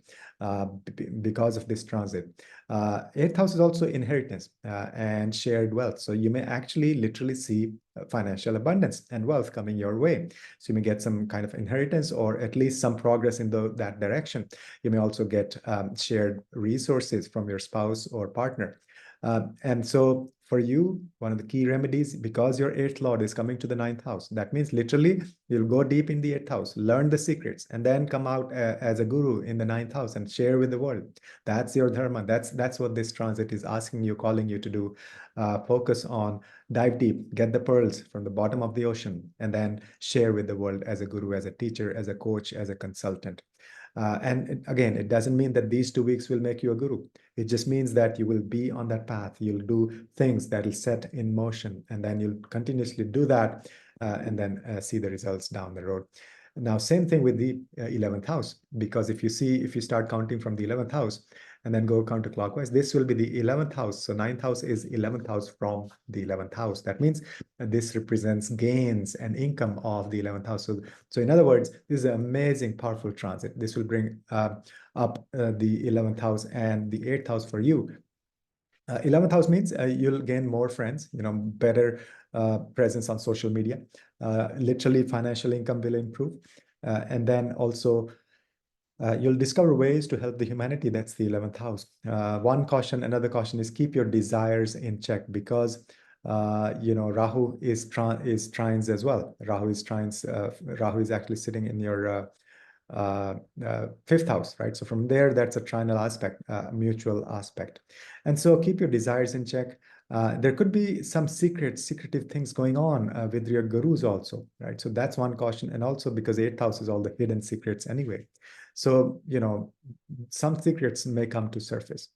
because of this transit. 8th house is also inheritance and shared wealth. So you may actually literally see financial abundance and wealth coming your way. So you may get some kind of inheritance, or at least some progress in that direction. You may also get shared resources from your spouse or partner. And so for you, one of the key remedies, because your 8th lord is coming to the 9th house, that means literally you'll go deep in the 8th house, learn the secrets, and then come out as a guru in the 9th house and share with the world. That's your dharma. That's what this transit is asking you, calling you to do. Focus on, dive deep, get the pearls from the bottom of the ocean, and then share with the world as a guru, as a teacher, as a coach, as a consultant. And again, it doesn't mean that these 2 weeks will make you a guru. It just means that you will be on that path. You'll do things that will set in motion, and then you'll continuously do that, and then see the results down the road. Now, same thing with the 11th house, because if you start counting from the 11th house, and then go counterclockwise. This will be the 11th house. So 9th house is 11th house from the 11th house. That means this represents gains and income of the 11th house. So in other words, this is an amazing, powerful transit. This will bring up the 11th house and the 8th house for you. 11th house means you'll gain more friends, better presence on social media. Literally, financial income will improve. And then also, you'll discover ways to help the humanity. That's the 11th house. Another caution is keep your desires in check, because Rahu is trines as well. Rahu is actually sitting in your fifth house, right? So from there, that's a trinal aspect, mutual aspect. And so keep your desires in check. There could be some secretive things going on with your gurus also, right? So that's one caution. And also because 8th house is all the hidden secrets anyway. So, some secrets may come to surface.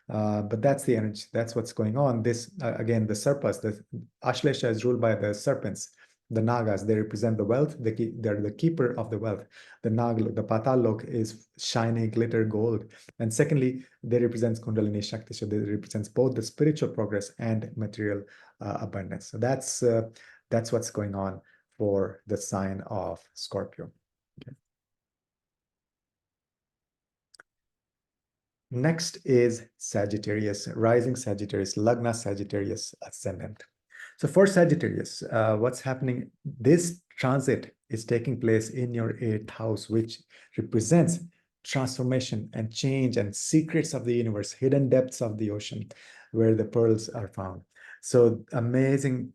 But that's the energy. That's what's going on. This, again, the Serpas, the Ashlesha is ruled by the serpents. The Nagas, they represent the wealth. They're the keeper of the wealth. The Nag, the Patal Lok is shiny glitter gold. And secondly, they represent Kundalini Shakti. So they represents both the spiritual progress and material abundance. So that's what's going on for the sign of Scorpio. Okay. Next is Sagittarius, rising Sagittarius, Lagna Sagittarius, ascendant. So for Sagittarius, what's happening? This transit is taking place in your 8th house, which represents transformation and change and secrets of the universe, hidden depths of the ocean, where the pearls are found. So amazing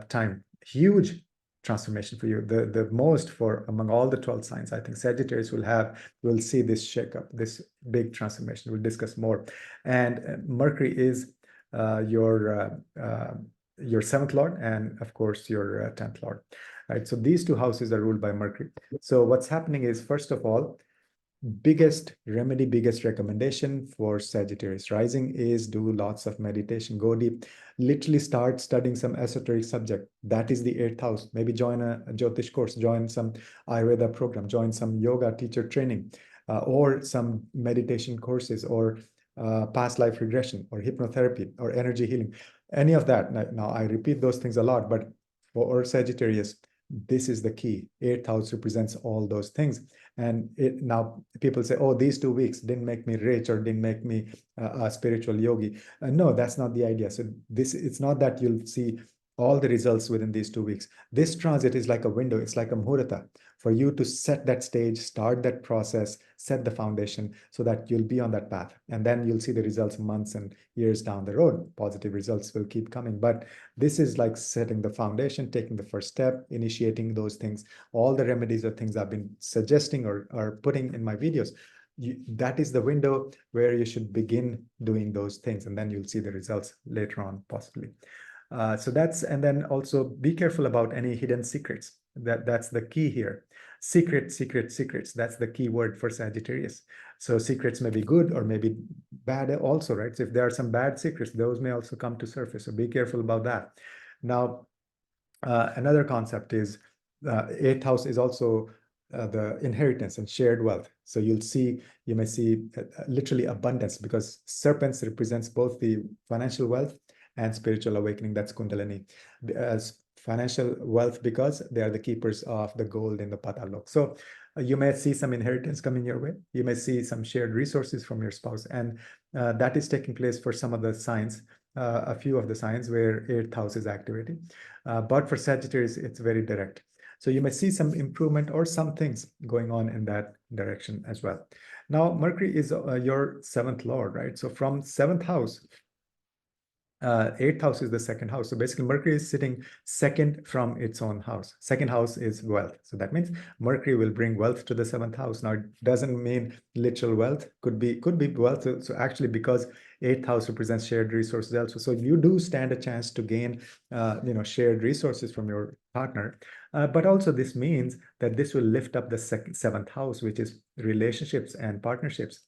time, huge transformation for you. The most for among all the 12 signs, I think Sagittarius will see this shakeup, this big transformation. We'll discuss more. And Mercury is your 7th lord, and of course your 10th lord, right? So these two houses are ruled by Mercury. So what's happening is, first of all, biggest remedy, biggest recommendation for Sagittarius rising is do lots of meditation, go deep, literally start studying some esoteric subject. That is the 8th house. Maybe join a Jyotish course, join some Ayurveda program, join some yoga teacher training, or some meditation courses, or past life regression, or hypnotherapy, or energy healing, any of that. Now I repeat those things a lot, but for Sagittarius, this is the key. 8th house represents all those things. And now people say, oh, these 2 weeks didn't make me rich or didn't make me a spiritual yogi. No, that's not the idea. So it's not that you'll see all the results within these 2 weeks. This transit is like a window. It's like a muhurta for you to set that stage, start that process, set the foundation so that you'll be on that path. And then you'll see the results months and years down the road. Positive results will keep coming. But this is like setting the foundation, taking the first step, initiating those things. All the remedies or things I've been suggesting or putting in my videos, that is the window where you should begin doing those things. And then you'll see the results later on, possibly. And then also be careful about any hidden secrets. That's the key here. Secrets. That's the key word for Sagittarius. So secrets may be good or maybe bad also, right? So if there are some bad secrets, those may also come to surface. So be careful about that. Now, another concept is 8th house is also the inheritance and shared wealth. So you may see literally abundance, because serpents represents both the financial wealth and spiritual awakening. That's Kundalini. As financial wealth, because they are the keepers of the gold in the Patal Lok. So you may see some inheritance coming your way. You may see some shared resources from your spouse. And that is taking place for some of the signs, a few of the signs where 8th house is activating. But for Sagittarius, it's very direct. So you may see some improvement or some things going on in that direction as well. Now, Mercury is your 7th lord, right? So from 7th house, 8th house is the 2nd house. So basically Mercury is sitting second from its own house. 2nd house is wealth. So that means Mercury will bring wealth to the 7th house. Now it doesn't mean literal wealth, could be wealth. So actually, because 8th house represents shared resources also. So you do stand a chance to gain shared resources from your partner. But also this means that this will lift up the 7th house, which is relationships and partnerships.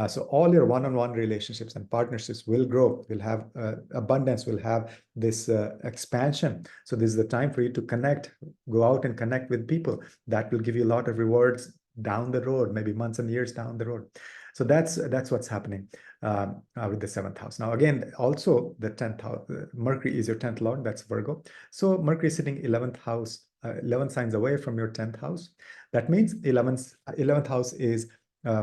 So all your one-on-one relationships and partnerships will grow, will have abundance, will have this expansion. So this is the time for you to connect, go out and connect with people. That will give you a lot of rewards down the road, maybe months and years down the road. So that's what's happening with the 7th house. Now, again, also the 10th house, Mercury is your 10th lord, that's Virgo. So Mercury is sitting 11th house, 11 signs away from your 10th house. That means 11th house is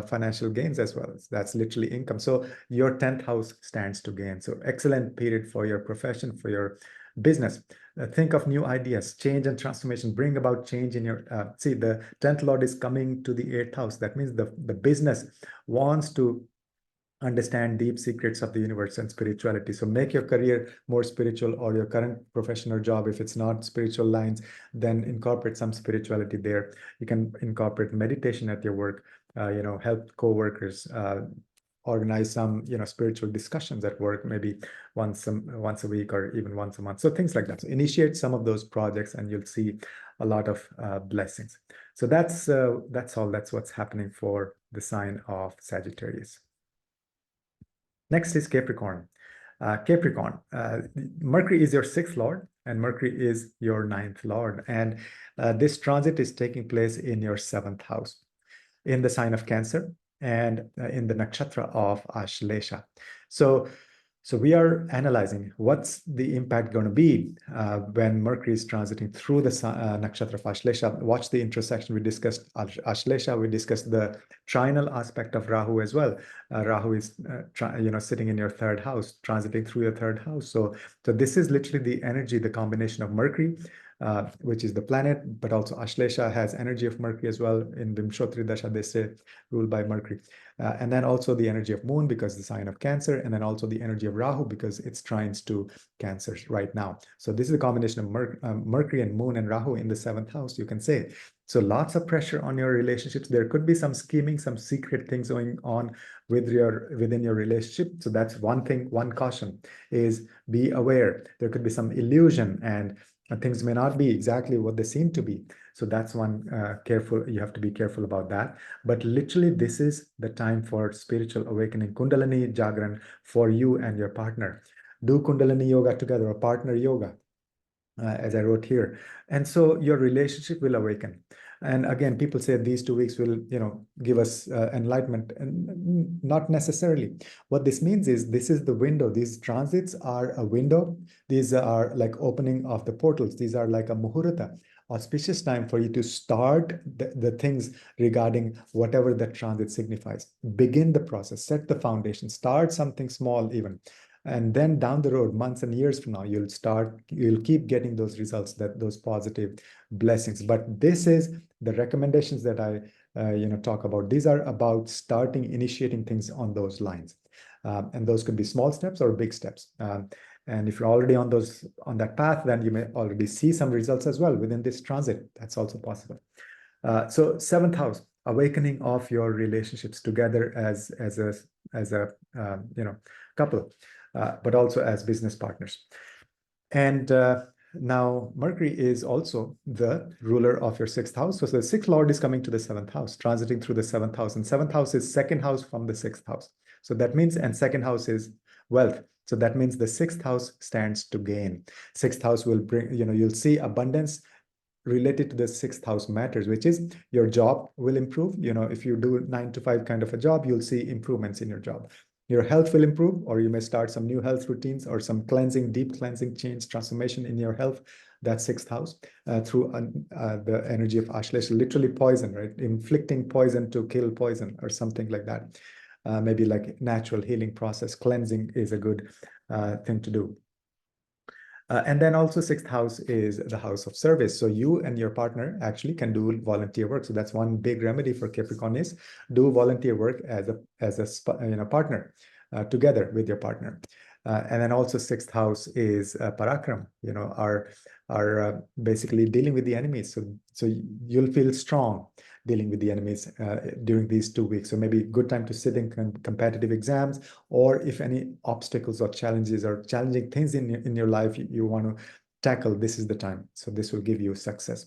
financial gains as well. That's literally income. So your 10th house stands to gain. So excellent period for your profession, for your business. Think of new ideas, change and transformation, bring about change in your, see, the 10th lord is coming to the 8th house. That means the business wants to understand deep secrets of the universe and spirituality. So make your career more spiritual, or your current profession or job, if it's not spiritual lines, then incorporate some spirituality there. You can incorporate meditation at your work, help co-workers, organize some spiritual discussions at work, maybe once a week or even once a month. So things like that. So initiate some of those projects and you'll see a lot of blessings. So that's all. That's what's happening for the sign of Sagittarius. Next is Capricorn. Capricorn, Mercury is your 6th lord and Mercury is your 9th lord. And this transit is taking place in your 7th house, in the sign of Cancer and in the nakshatra of Ashlesha. So we are analyzing what's the impact going to be when Mercury is transiting through the nakshatra of Ashlesha. Watch the intersection. We discussed Ashlesha. We discussed the trinal aspect of Rahu as well. Rahu is sitting in your 3rd house, transiting through your 3rd house. So this is literally the energy, the combination of Mercury, which is the planet, but also Ashlesha has energy of Mercury as well. In Vimshotri Dasha, they say ruled by Mercury. And then also the energy of Moon, because the sign of Cancer, and then also the energy of Rahu, because it's trines to Cancer right now. So this is a combination of Mercury and Moon and Rahu in the 7th house, you can say. So lots of pressure on your relationships. There could be some scheming, some secret things going on within your relationship. So that's one thing. One caution is be aware. There could be some illusion and things may not be exactly what they seem to be. So that's one careful. You have to be careful about that. But literally, this is the time for spiritual awakening, Kundalini Jagran for you and your partner. Do Kundalini yoga together, or partner yoga, as I wrote here. And so your relationship will awaken. And again, people say these 2 weeks will, give us enlightenment, and not necessarily. What this means is this is the window. These transits are a window. These are like opening of the portals. These are like a muhurta, auspicious time for you to start the things regarding whatever that transit signifies. Begin the process, set the foundation, start something small even. And then down the road, months and years from now, you'll keep getting those results, those positive blessings. But this is the recommendations that I talk about. These are about initiating things on those lines. And those could be small steps or big steps. And if you're already on that path, then you may already see some results as well within this transit. That's also possible. So 7th house, awakening of your relationships together as a couple, but also as business partners. And now Mercury is also the ruler of your 6th house. So the 6th lord is coming to the 7th house, transiting through the 7th house. And 7th house is 2nd house from the 6th house. So that means, and 2nd house is wealth. So that means the 6th house stands to gain. 6th house will bring, you'll see abundance related to the 6th house matters, which is your job will improve. If you do 9 to 5 kind of a job, you'll see improvements in your job. Your health will improve, or you may start some new health routines or some deep cleansing, change, transformation in your health. That's 6th house through the energy of Ashlesha, literally poison, right? Inflicting poison to kill poison or something like that. Maybe like natural healing process. Cleansing is a good thing to do. And then also 6th house is the house of service. So you and your partner actually can do volunteer work. So that's one big remedy for Capricorn is do volunteer work as a partner together with your partner. And then also 6th house is Parakram, are basically dealing with the enemies. So you'll feel strong dealing with the enemies during these 2 weeks. So maybe good time to sit in competitive exams, or if any obstacles or challenges or challenging things in your life you want to tackle, this is the time. So this will give you success.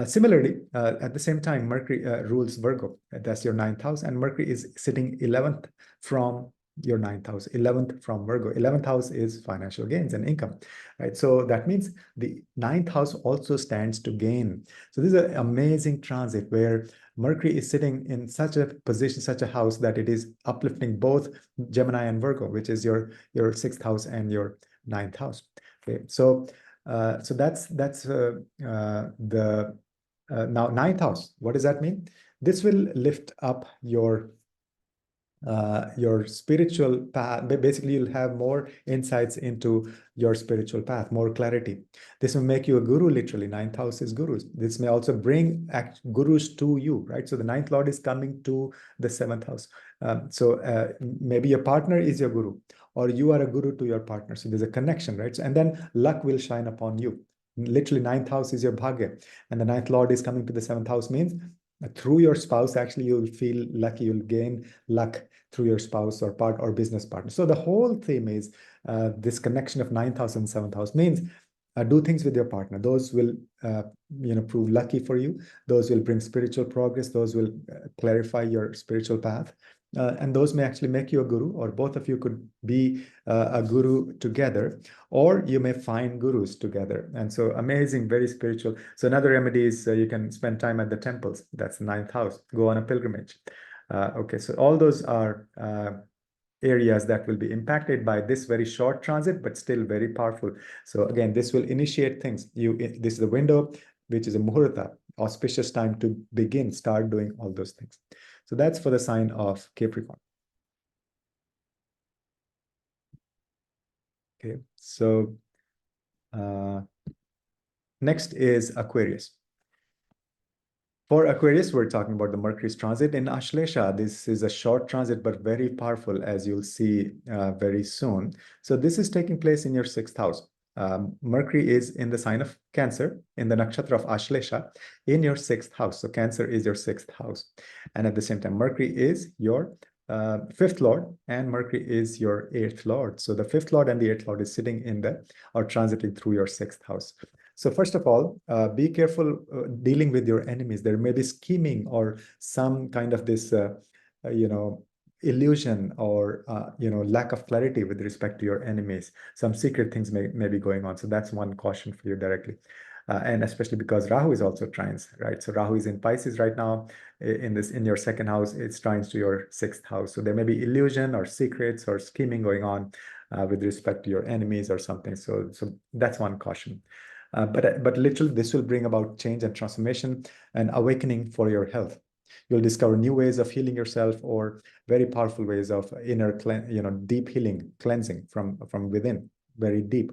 Similarly, at the same time, Mercury rules Virgo. That's your 9th house, and Mercury is sitting 11th from your ninth house, 11th from Virgo. 11th house is financial gains and income, right? So that means the ninth house also stands to gain. So this is an amazing transit where Mercury is sitting in such a position, such a house that it is uplifting both Gemini and Virgo, which is your sixth house and your ninth house. Okay, so that's the now ninth house. What does that mean? This will lift up your spiritual path. Basically, you'll have more insights into your spiritual path, more clarity. This will make you a guru, literally. Ninth house is gurus. This may also bring gurus to you, right? So the ninth lord is coming to the seventh house. So maybe your partner is your guru, or you are a guru to your partner. So there's a connection, right? So, and then luck will shine upon you. Literally, ninth house is your bhagya, and the ninth lord is coming to the seventh house means through your spouse, actually, you'll feel lucky, you'll gain luck through your spouse or business partner. So the whole theme is this connection of ninth house and seventh house means do things with your partner. Those will prove lucky for you. Those will bring spiritual progress. Those will clarify your spiritual path. And those may actually make you a guru, or both of you could be a guru together, or you may find gurus together. And so amazing, very spiritual. So another remedy is you can spend time at the temples. That's the ninth house. Go on a pilgrimage. Okay, so all those are areas that will be impacted by this very short transit, but still very powerful. So again, this will initiate things. This is the window, which is a muhurta, auspicious time to start doing all those things. So that's for the sign of Capricorn. Okay, so next is Aquarius. For Aquarius, we're talking about the Mercury's transit in Ashlesha. This is a short transit, but very powerful, as you'll see very soon. So this is taking place in your sixth house. Mercury is in the sign of Cancer, in the nakshatra of Ashlesha, in your sixth house. So Cancer is your sixth house. And at the same time, Mercury is your fifth lord, and Mercury is your eighth lord. So the fifth lord and the eighth lord is sitting in or transiting through your sixth house. So first of all, be careful dealing with your enemies. There may be scheming or some kind of this, illusion or lack of clarity with respect to your enemies. Some secret things may be going on. So that's one caution for you directly. And especially because Rahu is also trines, right? So Rahu is in Pisces right now. In your second house, it's trines to your sixth house. So there may be illusion or secrets or scheming going on with respect to your enemies or something. So that's one caution. But literally, this will bring about change and transformation and awakening for your health. You'll discover new ways of healing yourself, or very powerful ways of deep healing, cleansing from within, very deep.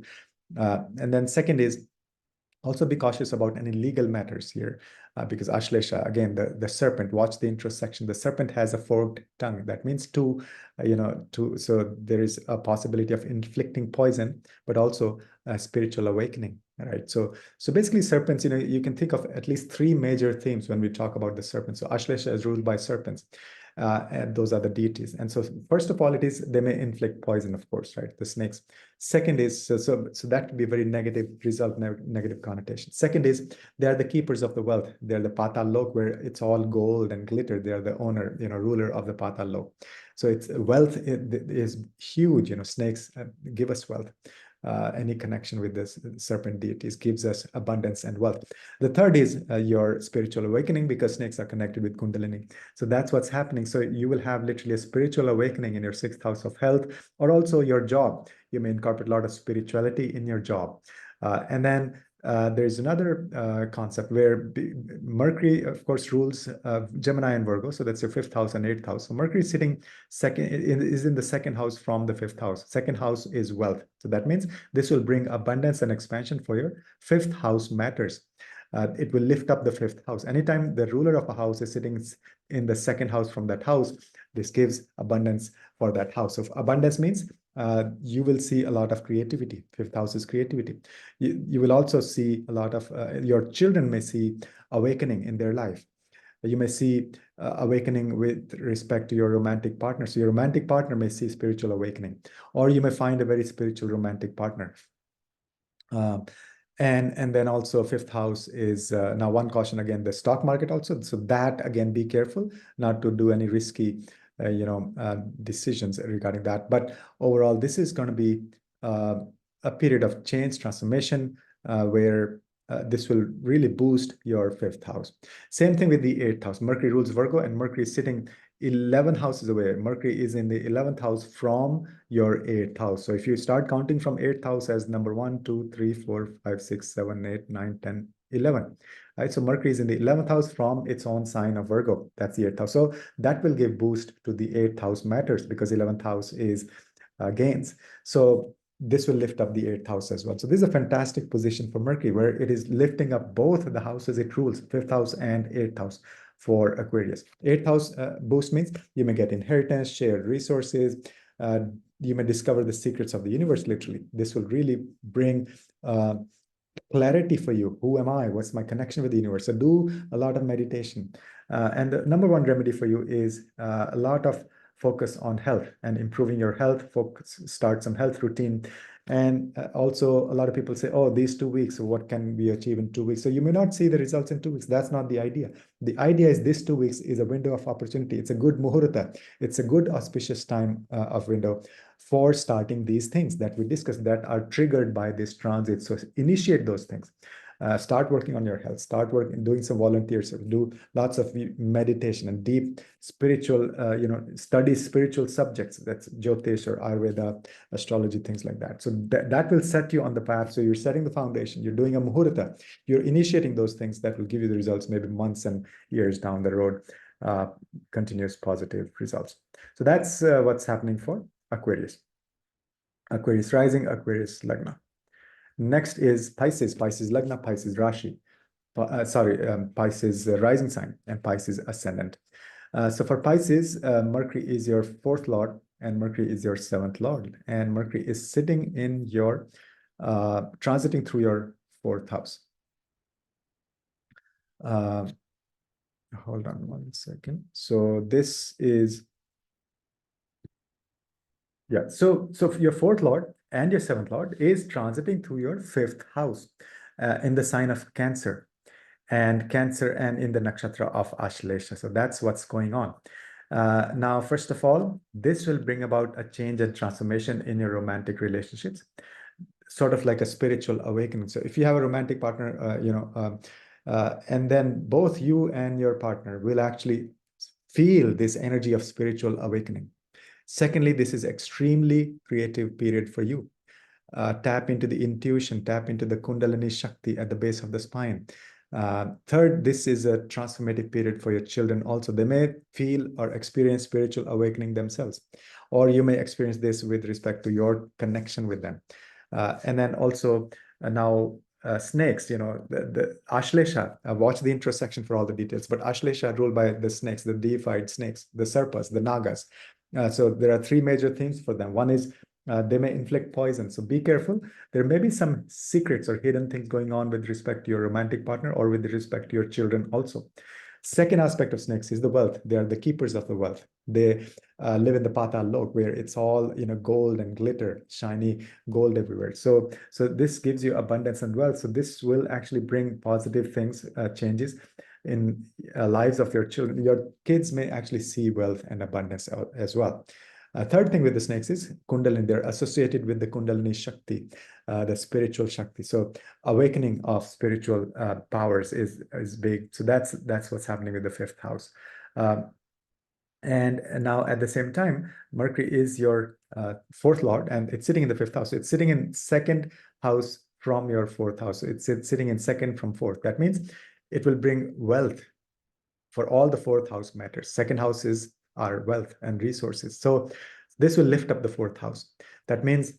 And then second is also be cautious about any legal matters here, because Ashlesha, again, the serpent, watch the intersection. The serpent has a forked tongue. That means so there is a possibility of inflicting poison, but also a spiritual awakening, right? So basically serpents, you can think of at least three major themes when we talk about the serpent. So Ashlesha is ruled by serpents. And those are the deities. And so first of all, they may inflict poison, of course, right? The snakes. Second is, so that could be a very negative result, negative connotation. Second is, they are the keepers of the wealth. They're the Patal Lok, where it's all gold and glitter. They are the owner, ruler of the Patal Lok. So it's wealth is huge. Snakes give us wealth. Any connection with this serpent deities gives us abundance and wealth. The third is your spiritual awakening, because snakes are connected with Kundalini. So that's what's happening. So you will have literally a spiritual awakening in your sixth house of health, or also your job. You may incorporate a lot of spirituality in your job. And then there's another concept where Mercury, of course, rules Gemini and Virgo. So that's your fifth house and eighth house. So Mercury is sitting is in the second house from the fifth house. Second house is wealth. So that means this will bring abundance and expansion for your fifth house matters. It will lift up the fifth house. Anytime the ruler of a house is sitting in the second house from that house, this gives abundance for that house. So abundance means you will see a lot of creativity. Fifth house is creativity. You will also see a lot of, your children may see awakening in their life. You may see awakening with respect to your romantic partner. So your romantic partner may see spiritual awakening, or you may find a very spiritual romantic partner. And then also fifth house is now one caution again, the stock market also. So that again, be careful not to do any risky decisions regarding that. But overall, this is going to be a period of change, transformation, where this will really boost your fifth house. Same thing with the eighth house. Mercury rules Virgo, and Mercury is sitting 11 houses away. Mercury is in the 11th house from your eighth house. So if you start counting from eighth house as number 1, 2, 3, 4, 5, 6, 7, 8, 9, 10, 11. Right? So Mercury is in the 11th house from its own sign of Virgo. That's the eighth house. So that will give boost to the eighth house matters, because 11th house is gains. So this will lift up the eighth house as well. So this is a fantastic position for Mercury, where it is lifting up both the houses it rules, fifth house and eighth house for Aquarius. Eighth house boost means you may get inheritance, shared resources. You may discover the secrets of the universe, literally. This will really bring clarity for you. Who am I? What's my connection with the universe? So do a lot of meditation. And the number one remedy for you is a lot of focus on health and improving your health. Start some health routine. And also, a lot of people say, oh, these 2 weeks, what can we achieve in 2 weeks? So you may not see the results in 2 weeks. That's not the idea. The idea is this 2 weeks is a window of opportunity. It's a good muhurta. It's a good auspicious time of window for starting these things that we discussed that are triggered by this transit. So initiate those things. Start working on your health. Start doing some volunteers. Do lots of meditation and deep spiritual, study spiritual subjects. That's Jyotish or Ayurveda, astrology, things like that. So that will set you on the path. So you're setting the foundation. You're doing a muhurta. You're initiating those things that will give you the results maybe months and years down the road. Continuous positive results. So that's what's happening for Aquarius. Aquarius rising, Aquarius Lagna. Next is Pisces, Pisces Lagna, Pisces Rashi. Pisces rising sign and Pisces ascendant. So for Pisces, Mercury is your fourth lord and Mercury is your seventh lord. And Mercury is sitting in your, transiting through your fourth house. Hold on one second. So this is, yeah, so your fourth lord and your seventh lord is transiting through your fifth house in the sign of Cancer and in the nakshatra of Ashlesha. So that's what's going on. Now, first of all, this will bring about a change and transformation in your romantic relationships, sort of like a spiritual awakening. So if you have a romantic partner, and then both you and your partner will actually feel this energy of spiritual awakening. Secondly, this is extremely creative period for you. Tap into the intuition, tap into the Kundalini Shakti at the base of the spine. Third, this is a transformative period for your children also. They may feel or experience spiritual awakening themselves, or you may experience this with respect to your connection with them. And then also now snakes, the Ashlesha, watch the intro section for all the details, but Ashlesha ruled by the snakes, the deified snakes, the Sarpas, the Nagas. So there are three major themes for them. One is they may inflict poison. So be careful. There may be some secrets or hidden things going on with respect to your romantic partner or with respect to your children also. Second aspect of snakes is the wealth. They are the keepers of the wealth. They live in the Patal Lok, where it's all gold and glitter, shiny gold everywhere. So this gives you abundance and wealth. So this will actually bring positive things, changes in lives of your children. Your kids may actually see wealth and abundance as well. Third thing with the snakes is Kundalini. They're associated with the Kundalini Shakti, the spiritual Shakti. So awakening of spiritual powers is big. So that's what's happening with the fifth house. And now at the same time, Mercury is your fourth lord and it's sitting in the fifth house. So it's sitting in second house from your fourth house. So it's sitting in second from fourth. That means it will bring wealth for all the fourth house matters. Second house is our wealth and resources. So this will lift up the fourth house. That means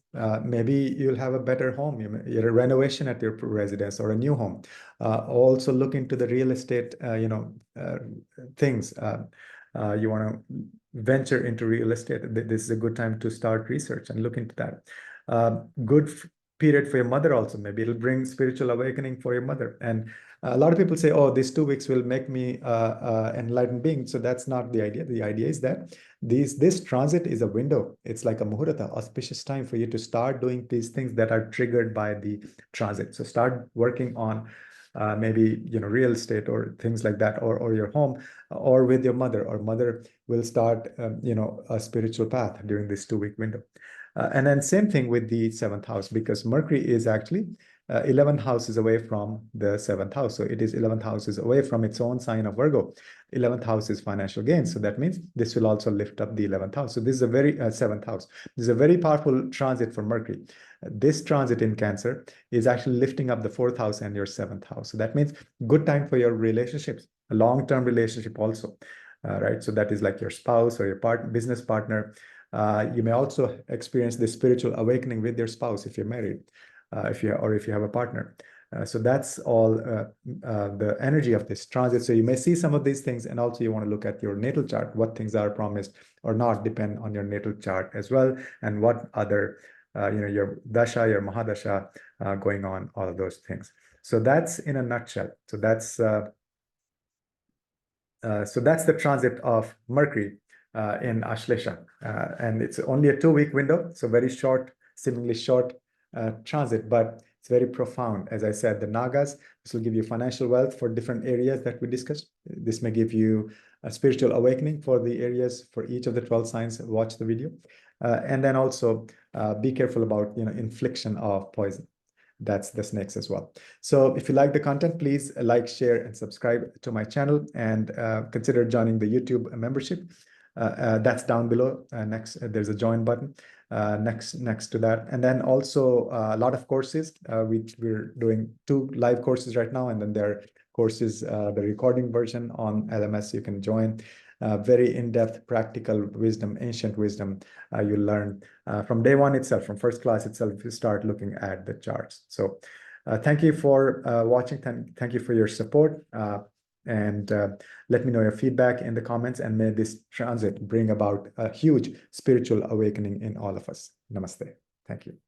maybe you'll have a better home, a renovation at your residence or a new home. Also look into the real estate, things. You want to venture into real estate. This is a good time to start research and look into that. Good period for your mother also. Maybe it'll bring spiritual awakening for your mother. And a lot of people say, oh, these 2 weeks will make me enlightened being. So that's not the idea. The idea is that this transit is a window. It's like a muhurta, auspicious time for you to start doing these things that are triggered by the transit. So start working on maybe, real estate or things like that, or your home, or with your mother, or mother will start, a spiritual path during this 2-week window. And then same thing with the 7th house, because Mercury is actually 11 houses away from the 7th house. So it is 11 houses away from its own sign of Virgo. 11th house is financial gain. So that means this will also lift up the 11th house. So this is a very 7th house. This is a very powerful transit for Mercury. This transit in Cancer is actually lifting up the 4th house and your 7th house. So that means good time for your relationships, a long-term relationship also, right? So that is like your spouse or your business partner. You may also experience the spiritual awakening with your spouse if you're married, if you have a partner. So that's all the energy of this transit. So you may see some of these things, and also you want to look at your natal chart, what things are promised or not, depend on your natal chart as well, and what other, your dasha, your mahadasha going on, all of those things. So that's in a nutshell. So that's the transit of Mercury in Ashlesha, and it's only a 2-week window, so very short, seemingly short transit, but it's very profound. As I said, the Nagas, this will give you financial wealth for different areas that we discussed. This may give you a spiritual awakening for the areas for each of the 12 signs. Watch the video, and then also be careful about infliction of poison. That's the snakes as well. So if you like the content, please like, share, and subscribe to my channel, and consider joining the YouTube membership. That's down below. Next, there's a join button next to that. And then also a lot of courses. We're doing 2 live courses right now, and then there are courses, the recording version on LMS you can join. Very in-depth practical wisdom, ancient wisdom you learn from day one itself, from first class itself, you start looking at the charts. So thank you for watching. Thank you for your support. And let me know your feedback in the comments, and may this transit bring about a huge spiritual awakening in all of us. Namaste. Thank you.